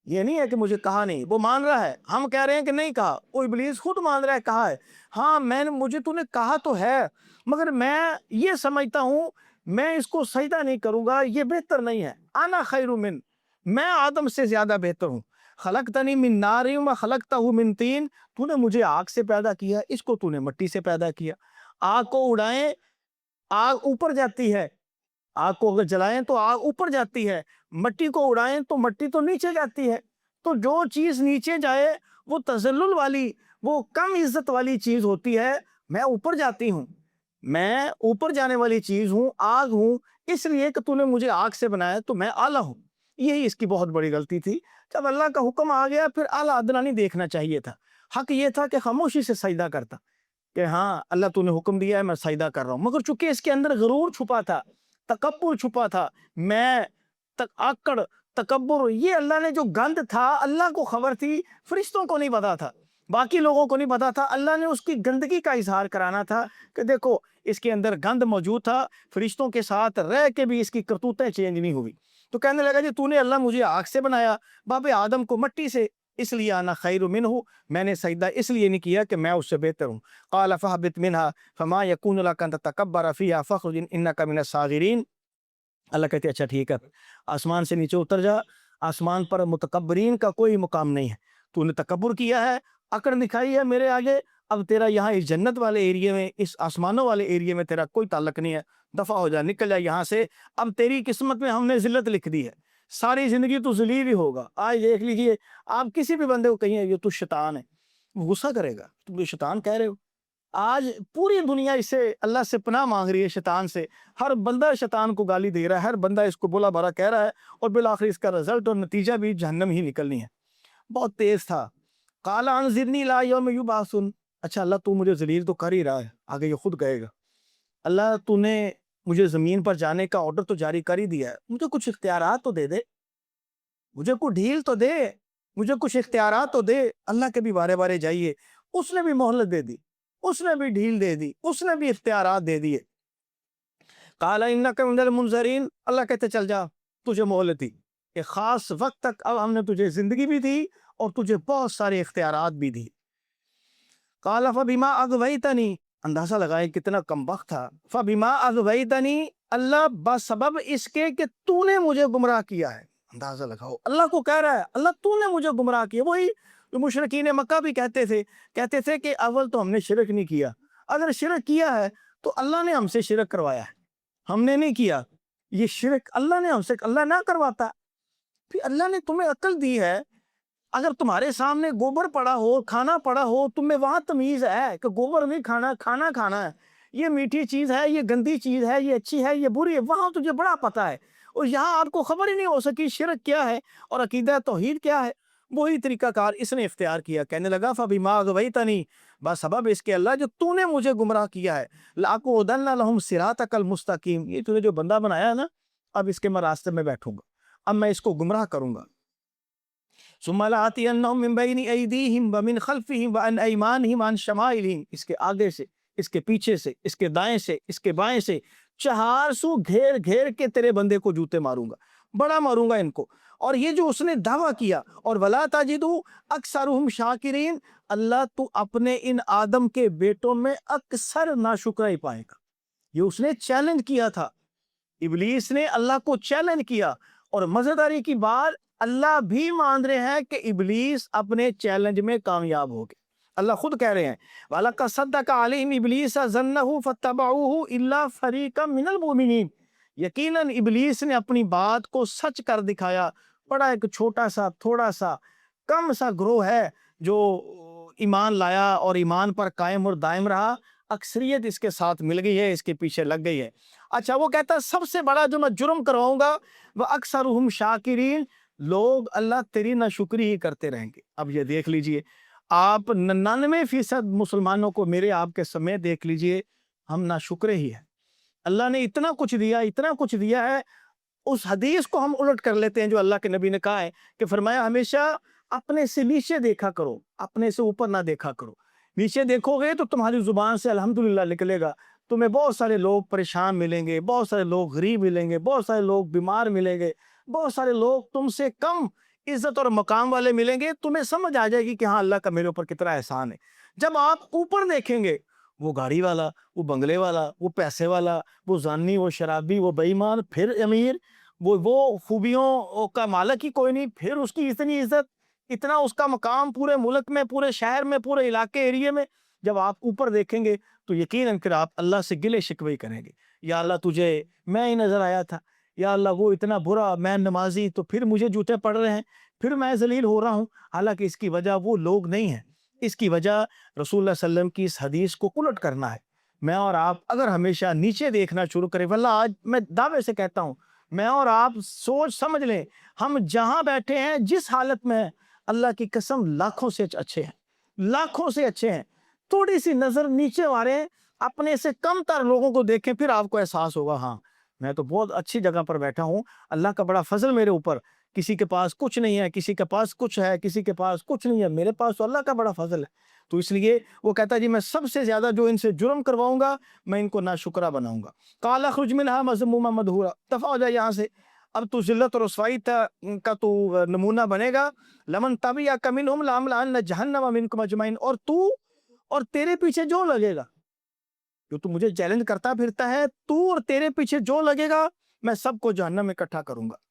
یہ نہیں ہے کہ مجھے کہا نہیں، وہ مان رہا ہے، ہم کہہ رہے ہیں کہ نہیں کہا، وہ ابلیس خود مان رہا ہے کہا ہے، ہاں مجھے تو نے کہا تو ہے، مگر میں یہ سمجھتا ہوں میں اس کو سجدہ نہیں کروں گا، یہ بہتر نہیں ہے، انا خیر من، میں آدم سے زیادہ بہتر ہوں، خلقتنی من نار و خلقتہ من طین، تو نے مجھے آگ سے پیدا کیا، اس کو تو نے مٹی سے پیدا کیا، آگ کو اڑائیں آگ اوپر جاتی ہے، آگ کو اگر جلائیں تو آگ اوپر جاتی ہے، مٹی کو اڑائیں تو مٹی تو نیچے جاتی ہے، تو جو چیز نیچے جائے وہ تذلل والی، وہ کم عزت والی چیز ہوتی ہے، میں اوپر جاتی ہوں، میں اوپر جانے والی چیز ہوں، آگ ہوں، اس لیے کہ تو نے مجھے آگ سے بنایا تو میں اعلیٰ ہوں۔ یہی اس کی بہت بڑی غلطی تھی، جب اللہ کا حکم آ گیا پھر اعلیٰ ادنیٰ نہیں دیکھنا چاہیے تھا، حق یہ تھا کہ خاموشی سے سجدہ کرتا کہ ہاں اللہ تو نے حکم دیا ہے میں سجدہ کر رہا ہوں، مگر چونکہ اس کے اندر غرور چھپا تھا، تکبر چھپا تھا، میں آکڑ تکبر، یہ اللہ نے جو گند تھا اللہ کو خبر تھی، فرشتوں کو نہیں پتا تھا، باقی لوگوں کو نہیں پتا تھا، اللہ نے اس کی گندگی کا اظہار کرانا تھا کہ دیکھو اس کے اندر گند موجود تھا، فرشتوں کے ساتھ رہ کے بھی اس کی کرتوتیں چینج نہیں ہوئی، تو کہنے لگا جی تو نے اللہ مجھے آگ سے بنایا، باب آدم کو مٹی سے، اس لیے انا خیر منہ، میں نے سجدہ اس لیے نہیں کیا کہ میں اس سے بہتر ہوں۔ قال فاہبط منها فما يكون لك ان تتكبر فيها فاخرج انك من الصاغرين، اللہ کہتے اچھا ٹھیک ہے آسمان سے نیچے اتر جا، آسمان پر متکبرین کا کوئی مقام نہیں ہے، تو نے تکبر کیا ہے، اکڑ دکھائی ہے میرے آگے، اب تیرا یہاں اس جنت والے ایریے میں، اس آسمانوں والے ایریے میں تیرا کوئی تعلق نہیں ہے، دفع ہو جا، نکل جا یہاں سے، اب تیری قسمت میں ہم نے ذلت لکھ دی ہے، ساری زندگی تو ذلیل ہی ہوگا۔ آج دیکھ لیجئے آپ کسی بھی بندے کو کہیں یہ تو شیطان ہے، وہ غصہ کرے گا، تم یہ شیطان کہہ رہے ہو، آج پوری دنیا اس سے اللہ سے پناہ مانگ رہی ہے، شیطان سے، ہر بندہ شیطان کو گالی دے رہا ہے، ہر بندہ اس کو بولا بھرا کہہ رہا ہے، اور بالآخر اس کا رزلٹ اور نتیجہ بھی جہنم ہی نکلنی ہے۔ بہت تیز تھا۔ قال انظرنی الی یوم یبعثون، اچھا اللہ تو مجھے ذلیل تو کر ہی رہا ہے، آگے یہ خود کہے گا، اللہ تو نے مجھے زمین پر جانے کا آرڈر تو جاری کر ہی دیا ہے، مجھے کچھ اختیارات تو دے دے، مجھے کوئی ڈھیل تو دے، مجھے کچھ اختیارات تو دے۔ اللہ کے بھی بارے بارے جائیے، اس نے بھی مہلت دے دی، اس نے بھی ڈھیل دے دی، اس نے بھی اختیارات دے دیے۔ قال انک من المنظرین، اللہ کہتے چل جا تجھے مہلت دی، ایک خاص وقت تک اب ہم نے تجھے زندگی بھی دی اور تجھے بہت سارے اختیارات بھی دی۔ قال فبما اغویتنی، اندازہ لگائے کتنا کم بخت تھا، فبما اغویتنی، اللہ بسبب اس کے کہ تو نے مجھے گمراہ کیا ہے، اندازہ لگاؤ اللہ کو کہہ رہا ہے اللہ تو نے مجھے گمراہ کیا، وہی جو مشرکین مکہ بھی کہتے تھے کہ اول تو ہم نے شرک نہیں کیا، اگر شرک کیا ہے تو اللہ نے ہم سے شرک کروایا ہے، ہم نے نہیں کیا، یہ شرک اللہ نے ہم سے، اللہ نہ کرواتا، پھر اللہ نے تمہیں عقل دی ہے، اگر تمہارے سامنے گوبر پڑا ہو، کھانا پڑا ہو، تم میں وہاں تمیز ہے کہ گوبر نہیں کھانا، کھانا کھانا ہے، یہ میٹھی چیز ہے، یہ گندی چیز ہے، یہ اچھی ہے، یہ بری ہے، وہاں تجھے بڑا پتہ ہے، اور یہاں آپ کو خبر ہی نہیں ہو سکی شرک کیا ہے اور عقیدہ توحید کیا ہے۔ وہی طریقہ کار اس نے اختیار کیا، کہنے لگا فَبِمَا أَغْوَيْتَنِي، بس سبب اس کے اللہ جو تو نے مجھے گمراہ کیا ہے، لَأَقْعُدَنَّ لَهُمْ صِرَاطَكَ الْمُسْتَقِيمَ، یہ تو نے جو بندہ بنایا ہے نا، اب اس کے میں راستے میں بیٹھوں گا، اب میں اس کو گمراہ کروں گا۔ ثُمَّ لَآتِيَنَّهُم مِّن بَيْنِ أَيْدِيهِمْ وَمِنْ خَلْفِهِمْ وَعَنْ أَيْمَانِهِمْ وَعَنْ شَمَائِلِهِمْ، اس کے آگے سے، اس کے پیچھے سے، اس کے دائیں سے، اس کے بائیں سے، چہار سو گھیر گھیر کے تیرے بندے کو جوتے ماروں گا، بڑا ماروں گا ان کو۔ اور یہ جو اس نے دعویٰ کیا، اور وَلَا تَجِدُ أَكْثَرُهُمْ شَاكِرِينَ، اللہ تو اپنے ان آدم کے بیٹوں میں اکثر ناشکرہ ہی پائے گا۔ یہ اس نے چیلنج کیا تھا، ابلیس نے اللہ کو چیلنج کیا، اور مزیداری کی بات اللہ بھی مان رہے ہیں کہ ابلیس اپنے چیلنج میں کامیاب ہو گئے۔ اللہ خود کہہ رہے ہیں وَلَقَدْ صَدَّقَ عَلَيْهِمْ إِبْلِيسَ ظَنَّهُ فَاتَّبَعُوهُ إِلَّا فَرِيقًا مِّنَ الْمُؤْمِنِينَ، یقیناً ابلیس نے اپنی بات کو سچ کر دکھایا، بڑا ایک چھوٹا سا تھوڑا سا کم سا گروہ ہے جو ایمان لایا اور ایمان پر قائم اور دائم رہا، اکثریت اس کے ساتھ مل گئی ہے، اس کے پیچھے لگ گئی ہے۔ اچھا وہ کہتا ہے سب سے بڑا جو میں جرم کرواؤں گا وَأَكْثَرُهُمْ شَاكِرِينَ، لوگ اللہ تیری ناشکری ہی کرتے رہیں گے۔ اب یہ دیکھ لیجئے، آپ 99% مسلمانوں کو میرے آپ کے سمیت دیکھ لیجئے، ہم ناشکرے ہی ہیں۔ اللہ نے اتنا کچھ دیا، اتنا کچھ دیا ہے، اس حدیث کو ہم الٹ کر لیتے ہیں جو اللہ کے نبی نے کہا ہے کہ فرمایا ہمیشہ اپنے سے نیچے دیکھا کرو، اپنے سے اوپر نہ دیکھا کرو۔ نیچے دیکھو گے تو تمہاری زبان سے الحمدللہ نکلے گا، تمہیں بہت سارے لوگ پریشان ملیں گے، بہت سارے لوگ غریب ملیں گے، بہت سارے لوگ بیمار ملیں گے، بہت سارے لوگ تم سے کم عزت اور مقام والے ملیں گے، تمہیں سمجھ آ جائے گی کہ ہاں اللہ کا میرے اوپر کتنا احسان ہے۔ جب آپ اوپر دیکھیں گے، وہ گاڑی والا، وہ بنگلے والا، وہ پیسے والا، وہ زانی، وہ شرابی، وہ بے ایمان، پھر امیر، وہ خوبیوں کا مالک ہی کوئی نہیں، پھر اس کی اتنی عزت، اتنا اس کا مقام پورے ملک میں، پورے شہر میں، پورے علاقے ایریے میں، جب آپ اوپر دیکھیں گے تو یقیناً پھر آپ اللہ سے گلے شکوے ہی کریں گے، یا اللہ تجھے میں ہی نظر آیا تھا، یا اللہ وہ اتنا برا، میں نمازی تو پھر مجھے جوتے پڑ رہے ہیں، پھر میں ذلیل ہو رہا ہوں۔ حالانکہ اس کی وجہ وہ لوگ نہیں ہیں، اس کی وجہ رسول اللہ صلی اللہ علیہ وسلم کی اس حدیث کو الٹ کرنا ہے۔ میں اور آپ اگر ہمیشہ نیچے دیکھنا شروع کریں، واللہ آج میں دعوے سے کہتا ہوں، میں اور آپ سوچ سمجھ لیں، ہم جہاں بیٹھے ہیں، جس حالت میں ہیں، اللہ کی قسم لاکھوں سے اچھے ہیں، لاکھوں سے اچھے ہیں۔ تھوڑی سی نظر نیچے ماریں، اپنے سے کم تر لوگوں کو دیکھیں، پھر آپ کو احساس ہوگا ہاں میں تو بہت اچھی جگہ پر بیٹھا ہوں، اللہ کا بڑا فضل میرے اوپر، کسی کے پاس کچھ نہیں ہے، کسی کے پاس کچھ ہے، کسی کے پاس کچھ نہیں ہے، میرے پاس تو اللہ کا بڑا فضل ہے۔ تو اس لیے وہ کہتا ہے جی میں سب سے زیادہ جو ان سے جرم کرواؤں گا، میں ان کو ناشکرہ بناؤں گا۔ قَالَ اخْرُجْ مِنْهَا مَذْمُومًا مَدْحُورًا، دفع ہو جائے یہاں سے، اب تو ذلت اور رسوائی کا تو نمونہ بنے گا۔ لَمَن تَبِعَكَ مِنْهُمْ لَأَمْلَأَنَّ جَهَنَّمَ مِنْكُمْ أَجْمَعِينَ، اور تو اور تیرے پیچھے جو لگے گا، جو تو مجھے چیلنج کرتا پھرتا ہے، تو اور تیرے پیچھے جو لگے گا، میں سب کو جہنم میں اکٹھا کروں گا۔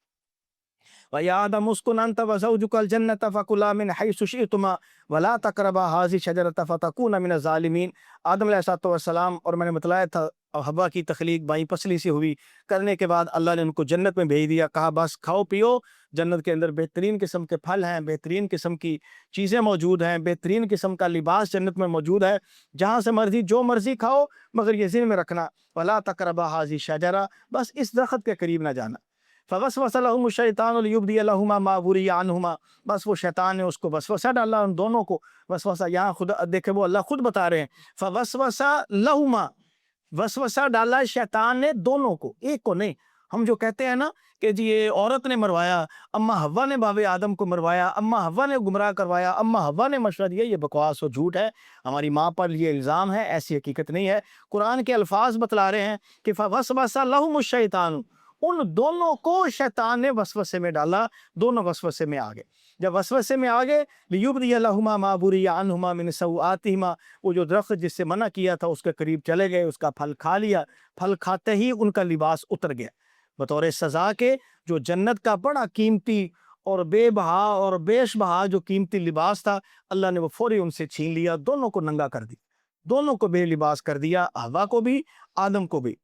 وَيَا آدَمُ اسْكُنْ أَنْتَ وَزَوْجُكَ الْجَنَّةَ فَكُلَا مِنْ حَيْثُ شِئْتُمَا وَلَا تَقْرَبَا هَٰذِهِ الشَّجَرَةَ فَتَكُونَا مِنَ الظَّالِمِينَ۔ آدم علیہ السلام، اور میں نے بتلایا تھا حوا کی تخلیق بائیں پسلی سے ہوئی، کرنے کے بعد اللہ نے ان کو جنت میں بھیج دیا، کہا بس کھاؤ پیو، جنت کے اندر بہترین قسم کے پھل ہیں، بہترین قسم کی چیزیں موجود ہیں، بہترین قسم کا لباس جنت میں موجود ہے، جہاں سے مرضی جو مرضی کھاؤ، مگر یہ ذہن میں رکھنا وَلَا تَقْرَبَا هَٰذِهِ الشَّجَرَةَ، بس اس درخت کے قریب نہ جانا۔ فَوَسْوَسَ لَهُمُ الشَّيْطَانُ لِيُبْدِيَ لَهُمَا مَا وُرِيَ عَنْهُمَا، بس وہ شیطان نے اس کو وسوسہ ڈالا ان دونوں کو، وسوسہ یہاں خود دیکھیں وہ اللہ خود بتا رہے ہیں، فَوَسْوَسَ لَهُمَا، وسوسہ ڈالا شیطان نے دونوں کو، ایک کو نہیں۔ ہم جو کہتے ہیں نا کہ جی یہ عورت نے مروایا، اما حوا نے باب آدم کو مروایا، اما حوا نے گمراہ کروایا، اما حوا نے مشورہ دیا، یہ بکواس و جھوٹ ہے، ہماری ماں پر یہ الزام ہے، ایسی حقیقت نہیں ہے۔ قرآن کے الفاظ بتلا رہے ہیں کہ فَوَسْوَسَ لَهُمُ الشَّيْطَانُ، ان دونوں کو شیطان نے وسوسے میں ڈالا، دونوں وسوسے میں آگے۔ جب وسوسے میں آگے لِيُبْدِيَ لَهُمَا مَا بُرِيَ عَنْهُمَا مِنْ سَوْآتِهِمَا، وہ جو درخت جس سے منع کیا تھا اس کے قریب چلے گئے، اس کا پھل کھا لیا، پھل کھاتے ہی ان کا لباس اتر گیا، بطور سزا کے جو جنت کا بڑا قیمتی اور بے بہا اور بیش بہا جو قیمتی لباس تھا، اللہ نے وہ فوری ان سے چھین لیا، دونوں کو ننگا کر دیا، دونوں کو بے لباس کر دیا، حوا کو بھی آدم کو بھی۔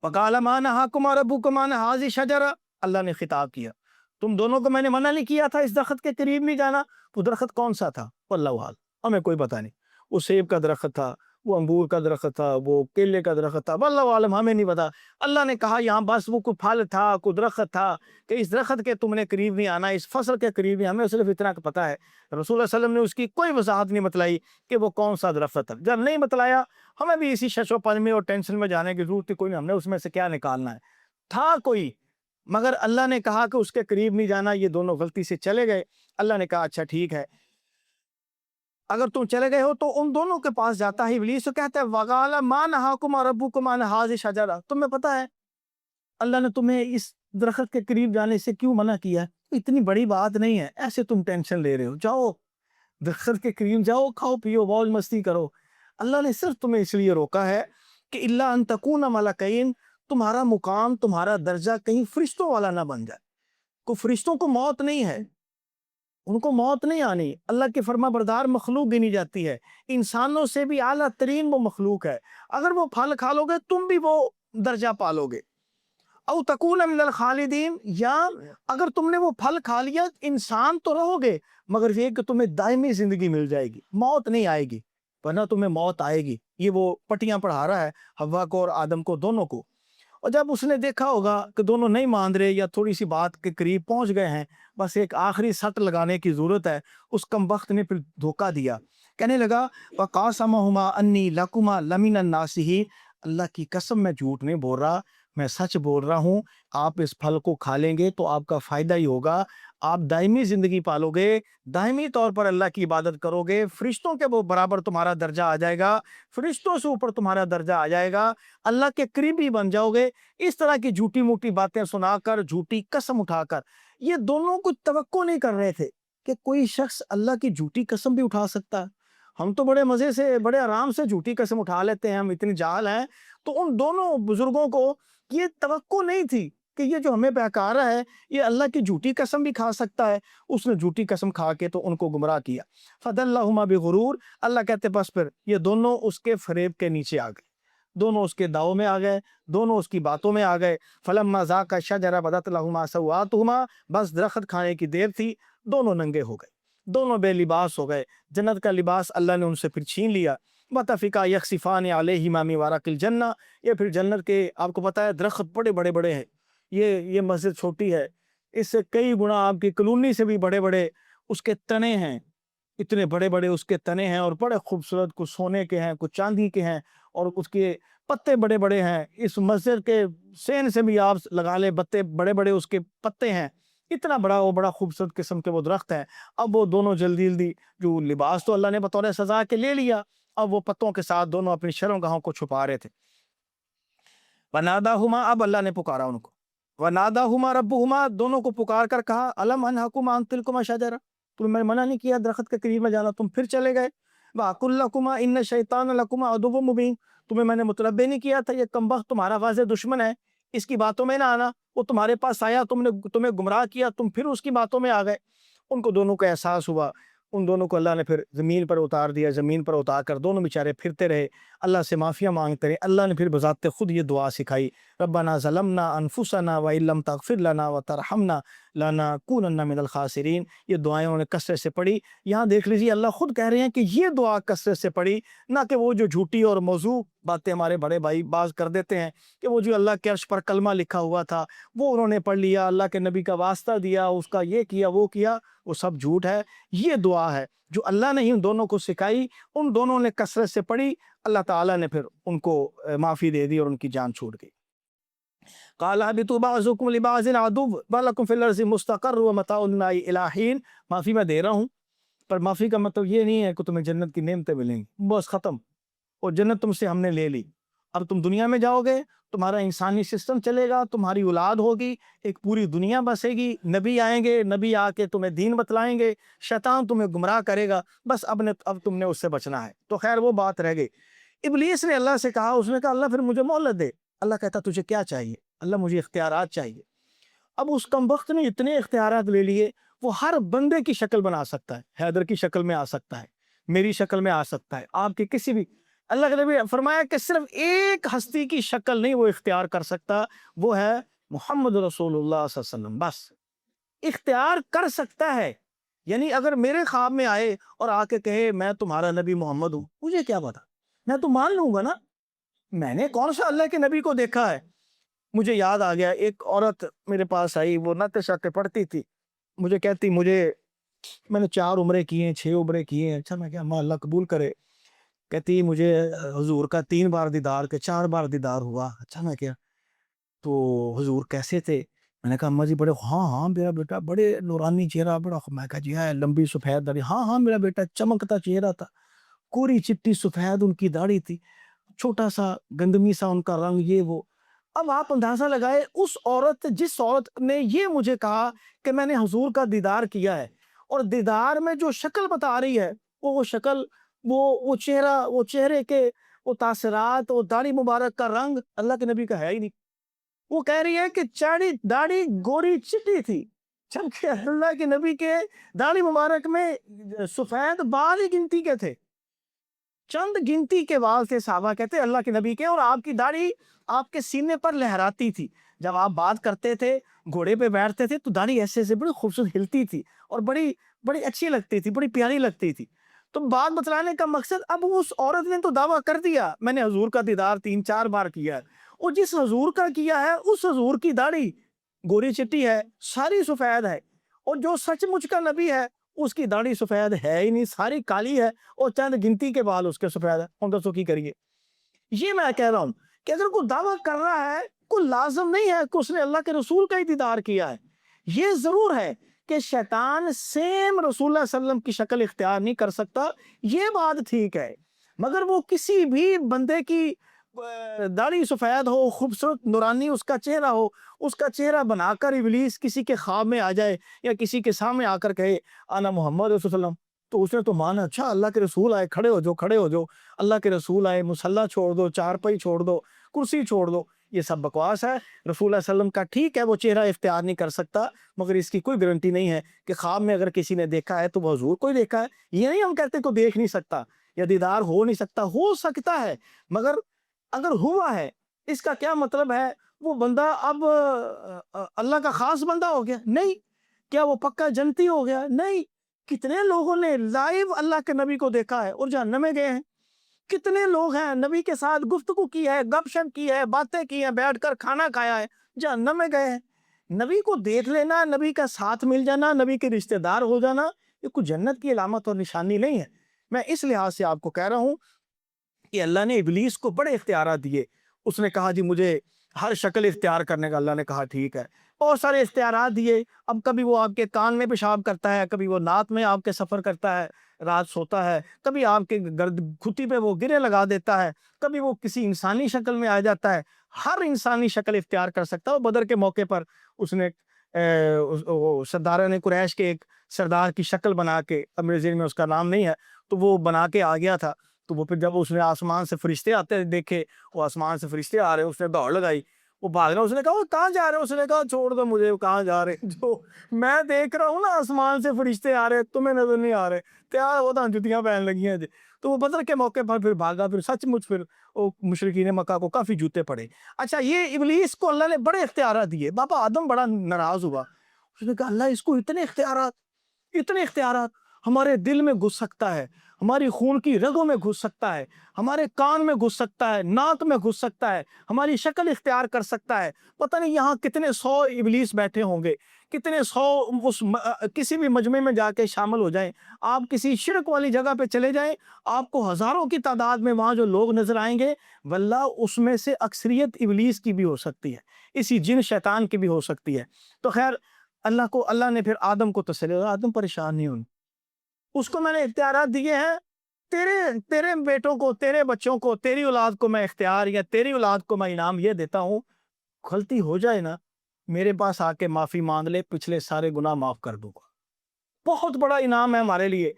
وَقَالَ مَا نَهَاكُمَا رَبُّكُمْ عَنْ هَٰذِهِ الشَّجَرَةِ، اللہ نے خطاب کیا تم دونوں کو میں نے منع نہیں کیا تھا اس درخت کے قریب نہیں جانا؟ وہ درخت کون سا تھا؟ واللہ عالم، ہمیں کوئی پتہ نہیں، وہ سیب کا درخت تھا، وہ انگور کا درخت تھا، وہ کیلے کا درخت تھا، واللہ عالم، ہمیں نہیں پتا۔ اللہ نے کہا یہاں بس وہ کوئی پھل تھا، کوئی درخت تھا کہ اس درخت کے تم نے قریب نہیں آنا، اس فصل کے قریب نہیں، ہمیں صرف اتنا پتہ ہے۔ رسول اللہ صلی اللہ علیہ وسلم نے اس کی کوئی وضاحت نہیں بتلائی کہ وہ کون سا درخت تھا۔ جب نہیں بتلایا، ہمیں بھی اسی شش و پنج میں اور ٹینشن میں جانے کی ضرورت تھی کوئی نہیں، ہم نے اس میں سے کیا نکالنا ہے؟ تھا کوئی، مگر اللہ نے کہا کہ اس کے قریب نہیں جانا، یہ دونوں غلطی سے چلے گئے۔ اللہ نے کہا اچھا ٹھیک ہے، اگر تم چلے گئے ہو تو ان دونوں کے پاس جاتا ہے ابلیس، تو کہتا ہے وَقَالَ مَا نَهَاكُمَا رَبُّكُمْ عَنْ هَٰذِهِ الشَّجَرَةِ، تمہیں پتہ ہے اللہ نے تمہیں اس درخت کے قریب جانے سے کیوں منع کیا ہے؟ اتنی بڑی بات نہیں ہے، ایسے تم ٹینشن لے رہے ہو، جاؤ درخت کے قریب جاؤ، کھاؤ پیو، موج مستی کرو۔ اللہ نے صرف تمہیں اس لیے روکا ہے کہ اِلَّا أَن تَكُونَ مَلَكَيْنِ، تمہارا مقام، تمہارا درجہ کہیں فرشتوں والا نہ بن جائے۔ کو فرشتوں کو موت نہیں ہے، ان کو موت نہیں آنی، اللہ کے فرما بردار مخلوق گنی جاتی ہے، انسانوں سے بھی اعلیٰ ترین وہ مخلوق ہے، اگر وہ پھل کھا لو گے تم بھی وہ درجہ پالو گے۔ او تکون من الخالدین، یا اگر تم نے وہ پھل کھا لیا انسان تو رہو گے، مگر یہ کہ تمہیں دائمی زندگی مل جائے گی، موت نہیں آئے گی، ورنہ تمہیں موت آئے گی۔ یہ وہ پٹیاں پڑھا رہا ہے حوا کو اور آدم کو، دونوں کو۔ اور جب اس نے دیکھا ہوگا کہ دونوں نہیں مان رہے یا تھوڑی سی بات کے قریب پہنچ گئے ہیں، بس ایک آخری سٹ لگانے کی ضرورت ہے، اس کم وقت نے پھر دھوکہ دیا، کہنے لگا وَقَاسَمَهُمَا أَنِّي لَكُمَا لَمِنَ النَّاصِحِينَ، اللہ کی قسم میں جھوٹ نہیں بول رہا، میں سچ بول رہا ہوں، آپ اس پھل کو کھا لیں گے تو آپ کا فائدہ ہی ہوگا، آپ دائمی زندگی پالو گے، دائمی طور پر اللہ کی عبادت کرو گے، فرشتوں کے وہ برابر تمہارا درجہ آ جائے گا، فرشتوں سے اوپر تمہارا درجہ آ جائے گا، اللہ کے قریبی بن جاؤ گے۔ اس طرح کی جھوٹی موٹی باتیں سنا کر، جھوٹی قسم اٹھا کر، یہ دونوں کچھ توقع نہیں کر رہے تھے کہ کوئی شخص اللہ کی جھوٹی قسم بھی اٹھا سکتا ہے۔ ہم تو بڑے مزے سے، بڑے آرام سے جھوٹی قسم اٹھا لیتے ہیں، ہم اتنے جاہل ہیں۔ تو ان دونوں بزرگوں کو یہ توقع نہیں تھی کہ یہ جو ہمیں بہکا رہا ہے یہ اللہ کی جھوٹی قسم بھی کھا سکتا ہے۔ اس نے جھوٹی قسم کھا کے تو ان کو گمراہ کیا۔ فَدَلَّهُمَا بِغُرُورٍ، اللہ کہتے بس پھر یہ دونوں اس کے فریب کے نیچے آ گئے، دونوں اس کے داؤ میں آ گئے، دونوں اس کی باتوں میں آ گئے۔ فَلَمَّا ذَاقَا الشَّجَرَةَ بَدَتْ لَهُمَا سَوْآتُهُمَا، بس درخت کھانے کی دیر تھی، دونوں ننگے ہو گئے، دونوں بے لباس ہو گئے، جنت کا لباس اللہ نے ان سے پھر چھین لیا۔ وَطَفِقَا يَخْصِفَانِ عَلَيْهِمَا مِن وَرَقِ الْجَنَّةِ، یہ پھر جنت کے، آپ کو پتہ ہے درخت بڑے بڑے بڑے ہیں، یہ مسجد چھوٹی ہے، اس سے کئی گنا آپ کی کلونی سے بھی بڑے بڑے اس کے تنے ہیں، اتنے بڑے بڑے اس کے تنے ہیں، اور بڑے خوبصورت، کچھ سونے کے ہیں، کچھ چاندی کے ہیں، اور اس کے پتے بڑے بڑے ہیں۔ اس مسجد کے سین سے بھی آپ لگا لے، پتے بڑے بڑے اس کے پتے ہیں، اتنا بڑا وہ بڑا خوبصورت قسم کے وہ درخت ہیں۔ اب وہ دونوں جلدی جلدی، جو لباس تو اللہ نے بطور سزا کے لے لیا، اب وہ پتوں کے ساتھ دونوں اپنی شرمگاہوں کو چھپا رہے تھے۔ وَنَادَاهُمَا، اب اللہ نے پکارا ان کو، وَنَادَاهُمَا رَبُّهُمَا، دونوں کو پکار کر کہا أَلَمْ أَنْهَكُمَا عَنْ تِلْكُمَا الشَّجَرَةِ، تمہیں میں منع نہیں کیا درخت کے قریب میں جانا، تم پھر چلے گئے۔ وَأَقُلْ لَكُمَا إِنَّ الشَّيْطَانَ لَكُمَا عَدُوٌّ مُبِينٌ، تمہیں میں نے متنبہ نہیں کیا تھا یہ کمبخت تمہارا واضح دشمن ہے، اس کی باتوں میں نہ آنا، وہ تمہارے پاس آیا، تمہیں گمراہ کیا، تم پھر اس کی باتوں میں آ گئے۔ ان کو دونوں کو احساس ہوا، ان دونوں کو اللہ نے پھر زمین پر اتار دیا، زمین پر اتار کر دونوں بیچارے پھرتے رہے، اللہ سے معافیاں مانگتے رہے۔ اللہ نے پھر بذات خود یہ دعا سکھائی، ربنا ظلمنا انفسنا وان لم تغفر لنا وترحمنا لنکونن من الخاسرین، یہ دعائیں انہوں نے کثرت سے پڑھی۔ یہاں دیکھ لیجیے اللہ خود کہہ رہے ہیں کہ یہ دعا کثرت سے پڑھی، نہ کہ وہ جو جھوٹی اور موضوع باتیں ہمارے بڑے بھائی باز کر دیتے ہیں کہ وہ جو اللہ کے عرش پر کلمہ لکھا ہوا تھا وہ انہوں نے پڑھ لیا، اللہ کے نبی کا واسطہ دیا، اس کا یہ کیا وہ کیا، وہ سب جھوٹ ہے۔ یہ دعا ہے جو اللہ نے ان دونوں کو سکھائی، ان دونوں نے کثرت سے پڑھی، اللہ تعالیٰ نے پھر ان کو معافی دے دی اور ان کی جان چھوٹ گئی۔ قَالَ اهْبِطُوا بَعْضُكُمْ لِبَعْضٍ عَدُوٌّ وَلَكُمْ فِي الْأَرْضِ مُسْتَقَرٌّ وَمَتَاعٌ إِلَىٰ حِينٍ، معافی میں دے رہا ہوں، پر معافی کا مطلب یہ نہیں ہے کہ تمہیں جنت کی نعمتیں ملیں گی، بس ختم، اور جنت تم سے ہم نے لے لی، اب تم دنیا میں جاؤ گے، تمہارا انسانی سسٹم چلے گا، تمہاری اولاد ہوگی، ایک پوری دنیا بسے گی، نبی آئیں گے، نبی آ کے تمہیں دین بتلائیں گے، شیطان تمہیں گمراہ کرے گا، بس اب تم نے اس سے بچنا ہے۔ تو خیر وہ بات رہ گئی۔ ابلیس نے اللہ سے کہا، اس نے کہا اللہ پھر مجھے مہلت دے۔ اللہ کہتا تجھے کیا چاہیے؟ اللہ مجھے اختیارات چاہیے۔ اب اس کم وقت نے اتنے اختیارات لے لیے، وہ ہر بندے کی شکل بنا سکتا ہے، حیدر کی شکل میں آ سکتا ہے، میری شکل میں آ سکتا ہے، آپ کی کسی بھی۔ اللہ کے نبی فرمایا کہ صرف ایک ہستی کی شکل نہیں وہ اختیار کر سکتا، وہ ہے محمد رسول اللہ صلی اللہ علیہ وسلم، بس اختیار کر سکتا ہے. یعنی اگر میرے خواب میں آئے اور آ کے کہے میں تمہارا نبی محمد ہوں، مجھے کیا پتا، میں تو مان لوں گا نا. میں نے کون سا اللہ کے نبی کو دیکھا ہے. مجھے یاد آ گیا، ایک عورت میرے پاس آئی، وہ نعت شاطے پڑھتی تھی. مجھے کہتی میں نے 4 عمرے کیے ہیں، 6 عمرے کیے ہیں. اچھا، میں کیا اللہ اللہ قبول کرے. کہتی مجھے حضور کا 3 بار دیدار کے 4 بار دیدار ہوا. اچھا، میں کیا تو حضور کیسے تھے؟ میں نے کہا اماں جی بڑے، ہاں میرا بیٹا بڑے نورانی چہرہ، بڑا. میں کہا جی ہے، لمبی سفید داڑھی. ہاں میرا بیٹا چمکتا چہرہ تھا، کوری چٹی سفید ان کی داڑھی تھی، چھوٹا سا گندمی سا ان کا رنگ، یہ وہ. اب آپ اندازہ لگائے، جس عورت نے یہ مجھے کہا کہ میں نے حضور کا دیدار کیا ہے، اور دیدار میں جو شکل بتا رہی ہے، وہ شکل، وہ چہرہ، وہ چہرے کے وہ تاثرات، وہ داڑھی مبارک کا رنگ اللہ کے نبی کا ہے ہی نہیں. وہ کہہ رہی ہے کہ داڑھی گوری چٹی تھی، جبکہ اللہ کے نبی کے داڑھی مبارک میں سفید بال ہی گنتی کے تھے، چند گنتی کے بال تھے. صحابہ کہتے اللہ کے نبی کے، اور آپ کی داڑھی آپ کے سینے پر لہراتی تھی. جب آپ بات کرتے تھے، گھوڑے پہ بیٹھتے تھے، تو داڑھی ایسے سے بڑی خوبصورت ہلتی تھی اور بڑی بڑی اچھی لگتی تھی، بڑی پیاری لگتی تھی. تو بات بتلانے کا مقصد، اب اس عورت نے تو دعویٰ کر دیا میں نے حضور کا دیدار 3-4 بار کیا ہے، اور جس حضور کا کیا ہے اس حضور کی داڑھی گوری چٹی ہے، ساری سفید ہے. اور جو سچ مچ کا نبی ہے، اس کی داڑھی سفید ہے ہی نہیں، ساری کالی ہے، اور چند گنتی کے بال اس کے سفید ہے. ہم دسو کی کریے. یہ میں کہہ رہا ہوں کہ اگر کوئی دعویٰ کر رہا ہے، کوئی لازم نہیں ہے کہ اس نے اللہ کے رسول کا ہی دیدار کیا ہے. یہ ضرور ہے کہ شیطان سیم رسول اللہ صلی اللہ علیہ وسلم کی شکل اختیار نہیں کر سکتا، یہ بات ٹھیک ہے. مگر وہ کسی بھی بندے کی داڑھی سفید ہو، خوبصورت نورانی اس کا چہرہ ہو، اس کا چہرہ بنا کر ابلیس کسی کے خواب میں آ جائے یا کسی کے سامنے آ کر کہے انا محمد رسول اللہ صلی اللہ علیہ وسلم، تو اس نے تو مانا. اچھا، اللہ کے رسول آئے، کھڑے ہو جو اللہ کے رسول آئے، مصلی چھوڑ دو، چارپائی چھوڑ دو، کرسی چھوڑ دو. یہ سب بکواس ہے. رسول اللہ صلی اللہ علیہ وسلم کا ٹھیک ہے وہ چہرہ اختیار نہیں کر سکتا، مگر اس کی کوئی گارنٹی نہیں ہے کہ خواب میں اگر کسی نے دیکھا ہے تو وہ حضور کو ہی دیکھا ہے. یہ نہیں ہم کہتے کوئی دیکھ نہیں سکتا یا دیدار ہو نہیں سکتا، ہو سکتا ہے، مگر اگر ہوا ہے، اس کا کیا مطلب ہے وہ بندہ اب اللہ کا خاص بندہ ہو گیا؟ نہیں. کیا وہ پکا جنتی ہو گیا؟ نہیں. کتنے لوگوں نے لائیو اللہ کے نبی کو دیکھا ہے اور جہنم میں گئے ہیں. کتنے لوگ ہیں نبی کے ساتھ گفتگو کی ہے، گپ شپ کی ہے، باتیں کی ہیں، بیٹھ کر کھانا کھایا ہے، جہنم میں گئے ہیں. نبی کو دیکھ لینا، نبی کا ساتھ مل جانا، نبی کے رشتہ دار ہو جانا، یہ کوئی جنت کی علامت اور نشانی نہیں ہے. میں اس لحاظ سے آپ کو کہہ رہا ہوں کہ اللہ نے ابلیس کو بڑے اختیارات دیے. اس نے کہا جی مجھے ہر شکل اختیار کرنے کا، اللہ نے کہا ٹھیک ہے. بہت سارے اختیارات دیے. اب کبھی وہ آپ کے کان میں پیشاب کرتا ہے، کبھی وہ ناک میں آپ کے سفر کرتا ہے، رات سوتا ہے، کبھی آپ کے گھٹی پہ وہ گرے لگا دیتا ہے، کبھی وہ کسی انسانی شکل میں آ جاتا ہے. ہر انسانی شکل اختیار کر سکتا ہے. بدر کے موقع پر اس نے سرداران قریش کے ایک سردار کی شکل بنا کے، اب میرے ذہن میں اس کا نام نہیں ہے، تو وہ بنا کے آ گیا تھا. تو وہ پھر جب اس نے آسمان سے فرشتے آتے دیکھے، وہ آسمان سے فرشتے آ رہے، اس نے دوڑ لگائی، وہ بھاگ رہا. اس نے کہا وہ کہاں جا رہے؟ اس نے کہا چھوڑ دو مجھے، کہاں جا رہے؟ جو میں دیکھ رہا ہوں نا آسمان سے فرشتے آ رہے، تمہیں نظر نہیں آ رہے، تیار ہوتا جتیاں پہن لگی ہیں. تو وہ بدر کے موقع پر پھر بھاگا. پھر سچ مچ پھر وہ مشرکین مکہ کو کافی جوتے پڑے. اچھا، یہ ابلیس کو اللہ نے بڑے اختیارات دیے. بابا آدم بڑا ناراض ہوا. اس نے کہا اللہ اس کو اتنے اختیارات ہمارے دل میں گھس سکتا ہے، ہماری خون کی رگوں میں گھس سکتا ہے، ہمارے کان میں گھس سکتا ہے، ناک میں گھس سکتا ہے، ہماری شکل اختیار کر سکتا ہے. پتہ نہیں یہاں کتنے 100 ابلیس بیٹھے ہوں گے، کتنے 100 کسی بھی مجمع میں جا کے شامل ہو جائیں. آپ کسی شرک والی جگہ پہ چلے جائیں، آپ کو ہزاروں کی تعداد میں وہاں جو لوگ نظر آئیں گے، واللہ اس میں سے اکثریت ابلیس کی بھی ہو سکتی ہے، اسی جن شیطان کی بھی ہو سکتی ہے. تو خیر، اللہ نے پھر آدم کو تسلی دی، آدم پریشان نہیں ہونا، اس کو میں نے اختیارات دیے ہیں. تیرے بیٹوں کو، تیرے بچوں کو، تیری اولاد کو میں اختیار یا تیری اولاد کو میں انعام یہ دیتا ہوں، غلطی ہو جائے نا میرے پاس آ کے معافی مانگ لے، پچھلے سارے گناہ معاف کر دوں گا. بہت بڑا انعام ہے ہمارے لیے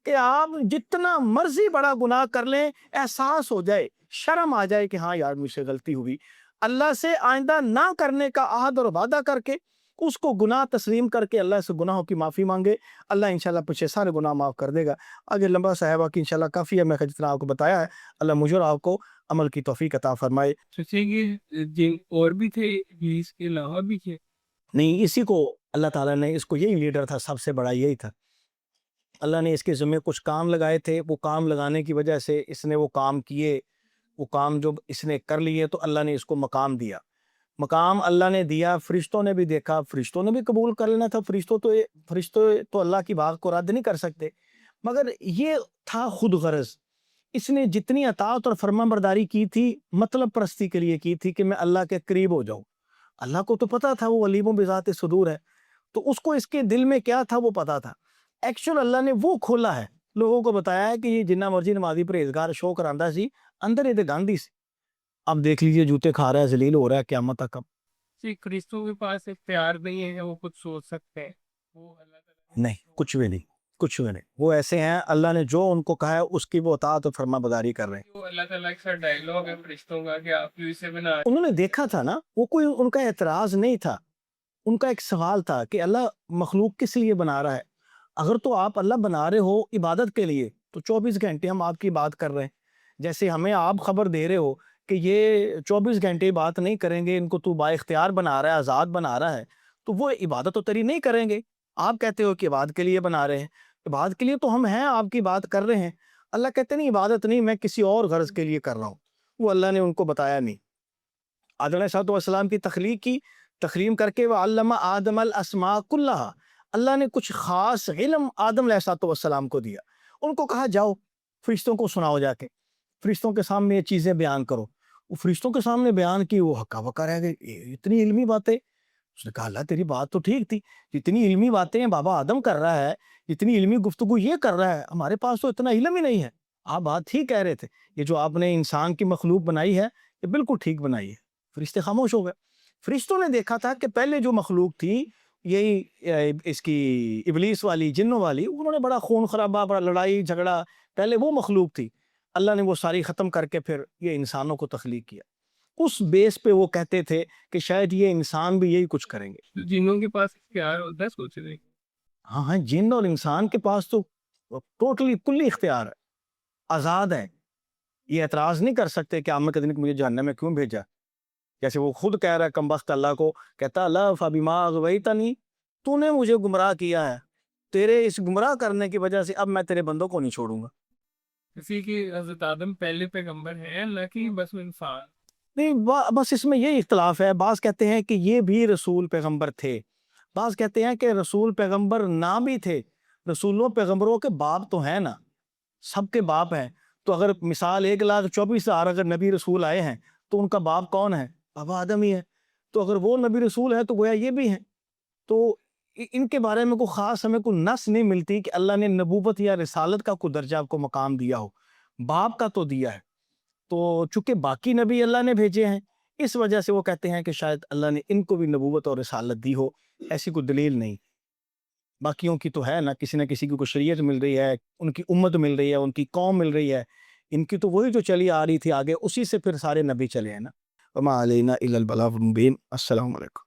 کہ آپ جتنا مرضی بڑا گناہ کر لیں، احساس ہو جائے، شرم آ جائے کہ ہاں یار مجھ سے غلطی ہوئی، اللہ سے آئندہ نہ کرنے کا عہد اور وعدہ کر کے اس کو گناہ تسلیم کر کے اللہ سے گناہوں کی معافی مانگے، اللہ انشاءاللہ پچھلے سارے گناہ معاف کر دے گا. آگے لمبا صاحبہ کی انشاءاللہ کافی ہے، میں جتنا آپ کو بتایا ہے، اللہ مجھے اور آپ کو عمل کی توفیق عطا فرمائے. سوچیں گے جن اور بھی تھے ابلیس کے علاوہ بھی تھے؟ نہیں، اسی کو اللہ تعالیٰ نے اس کو، یہی لیڈر تھا، سب سے بڑا یہی تھا، اللہ نے اس کے ذمہ کچھ کام لگائے تھے، وہ کام لگانے کی وجہ سے اس نے وہ کام کیے، وہ کام جو اس نے کر لیے تو اللہ نے اس کو مقام دیا، مقام اللہ نے دیا، فرشتوں نے بھی دیکھا، فرشتوں نے بھی قبول کر لینا تھا، فرشتوں تو اللہ کی بات کو رد نہیں کر سکتے، مگر یہ تھا خود غرض، اس نے جتنی اطاعت اور فرما برداری کی تھی مطلب پرستی کے لیے کی تھی کہ میں اللہ کے قریب ہو جاؤں، اللہ کو تو پتا تھا وہ علیم بذات صدور ہے، تو اس کو اس کے دل میں کیا تھا وہ پتا تھا، ایکچوئل اللہ نے وہ کھولا ہے، لوگوں کو بتایا ہے کہ یہ جنہ مرضی نمازی پرہیزگار شو کراندہ سی اندر یہ گاندھی سی، اب دیکھ لیجئے جوتے کھا رہا ہے، ذلیل ہو رہا ہے قیامت تک۔ اب جی کرسٹوں کے پاس اختیار نہیں ہے، وہ کچھ سوچ سکتے ہیں، وہ اللہ تعالیٰ نہیں، کچھ بھی نہیں، کچھ بھی نہیں، وہ ایسے ہیں اللہ نے جو ان کو کہا ہے اس کی وہ اطاعت اور فرما برداری کر رہے ہیں۔ وہ اللہ تعالیٰ کے ساتھ ڈائلاگ ہے فرشتوں کا کہ آپ کیوں اسے بنا، انہوں نے دیکھا تھا نا، وہ کوئی ان کا اعتراض نہیں تھا، ان کا ایک سوال تھا کہ اللہ مخلوق کس لیے بنا رہا ہے، اگر تو آپ اللہ بنا رہے ہو عبادت کے لیے تو 24 گھنٹے ہم آپ کی بات کر رہے ہیں، جیسے ہمیں آپ خبر دے رہے ہو کہ یہ 24 گھنٹے بات نہیں کریں گے، ان کو تو با اختیار بنا رہا ہے، آزاد بنا رہا ہے، تو وہ عبادت تو تیری نہیں کریں گے، آپ کہتے ہو کہ عبادت کے لیے بنا رہے ہیں، عبادت کے لیے تو ہم ہیں، آپ کی بات کر رہے ہیں، اللہ کہتے نہیں عبادت نہیں، میں کسی اور غرض کے لیے کر رہا ہوں، وہ اللہ نے ان کو بتایا نہیں۔ آدم علیہ السلام کی تخلیق کی، تخلیم کر کے وَعَلَّمَ آدَمَ الْأَسْمَاءَ كُلَّهَا، اللہ نے کچھ خاص علم آدم علیہ السلام کو دیا، ان کو کہا جاؤ فرشتوں کو سناؤ، جا کے فرشتوں کے سامنے یہ چیزیں بیان کرو، وہ فرشتوں کے سامنے بیان کی، وہ ہکا بکا رہ گئے، اتنی علمی باتیں، اس نے کہا اللہ تیری بات تو ٹھیک تھی، جتنی علمی باتیں بابا آدم کر رہا ہے، جتنی علمی گفتگو یہ کر رہا ہے، ہمارے پاس تو اتنا علم ہی نہیں ہے، آپ بات ہی کہہ رہے تھے، یہ جو آپ نے انسان کی مخلوق بنائی ہے یہ بالکل ٹھیک بنائی ہے۔ فرشتے خاموش ہو گئے، فرشتوں نے دیکھا تھا کہ پہلے جو مخلوق تھی یہی اس کی ابلیس والی، جنوں والی، انہوں نے بڑا خون خرابہ، بڑا لڑائی جھگڑا، پہلے وہ مخلوق تھی، اللہ نے وہ ساری ختم کر کے پھر یہ انسانوں کو تخلیق کیا، اس بیس پہ وہ کہتے تھے کہ شاید یہ انسان بھی یہی کچھ کریں گے۔ جنوں کے پاس اختیار ہوتا ہے، سوچ رہے ہیں ہاں ہاں، جن اور انسان کے پاس تو ٹوٹلی کلی اختیار ہے، آزاد ہے، یہ اعتراض نہیں کر سکتے کہ قیامت کے دن مجھے جہنم میں کیوں بھیجا، جیسے وہ خود کہہ رہا ہے کمبخت اللہ کو، کہتا اللہ فبما اغویتنی، تو نے مجھے گمراہ کیا ہے، تیرے اس گمراہ کرنے کی وجہ سے اب میں تیرے بندوں کو نہیں چھوڑوں گا۔ کسی کی حضرت آدم پہلے پیغمبر ہے اللہ کی، بس وہ انسان، نہیں، بس اس میں یہ اختلاف ہے، بعض کہتے ہیں کہ یہ بھی رسول پیغمبر تھے، بعض کہتے ہیں کہ رسول پیغمبر نہ بھی تھے، رسولوں پیغمبروں کے باپ تو ہیں نا، سب کے باپ ہیں، تو اگر مثال 1,24,000 اگر نبی رسول آئے ہیں تو ان کا باپ کون ہے؟ بابا آدم ہی ہے، تو اگر وہ نبی رسول ہے تو گویا یہ بھی ہیں، تو ان کے بارے میں کوئی خاص ہمیں کوئی نص نہیں ملتی کہ اللہ نے نبوت یا رسالت کا کوئی درجہ کو مقام دیا ہو، باپ کا تو دیا ہے، تو چونکہ باقی نبی اللہ نے بھیجے ہیں اس وجہ سے وہ کہتے ہیں کہ شاید اللہ نے ان کو بھی نبوت اور رسالت دی ہو، ایسی کوئی دلیل نہیں، باقیوں کی تو ہے نا، کسی نہ کسی کی کوئی شریعت مل رہی ہے، ان کی امت مل رہی ہے، ان کی قوم مل رہی ہے، ان کی تو وہی جو چلی آ رہی تھی آگے، اسی سے پھر سارے نبی چلے ہیں نا۔ وما علینا الا البلاغ المبین۔ السلام علیکم۔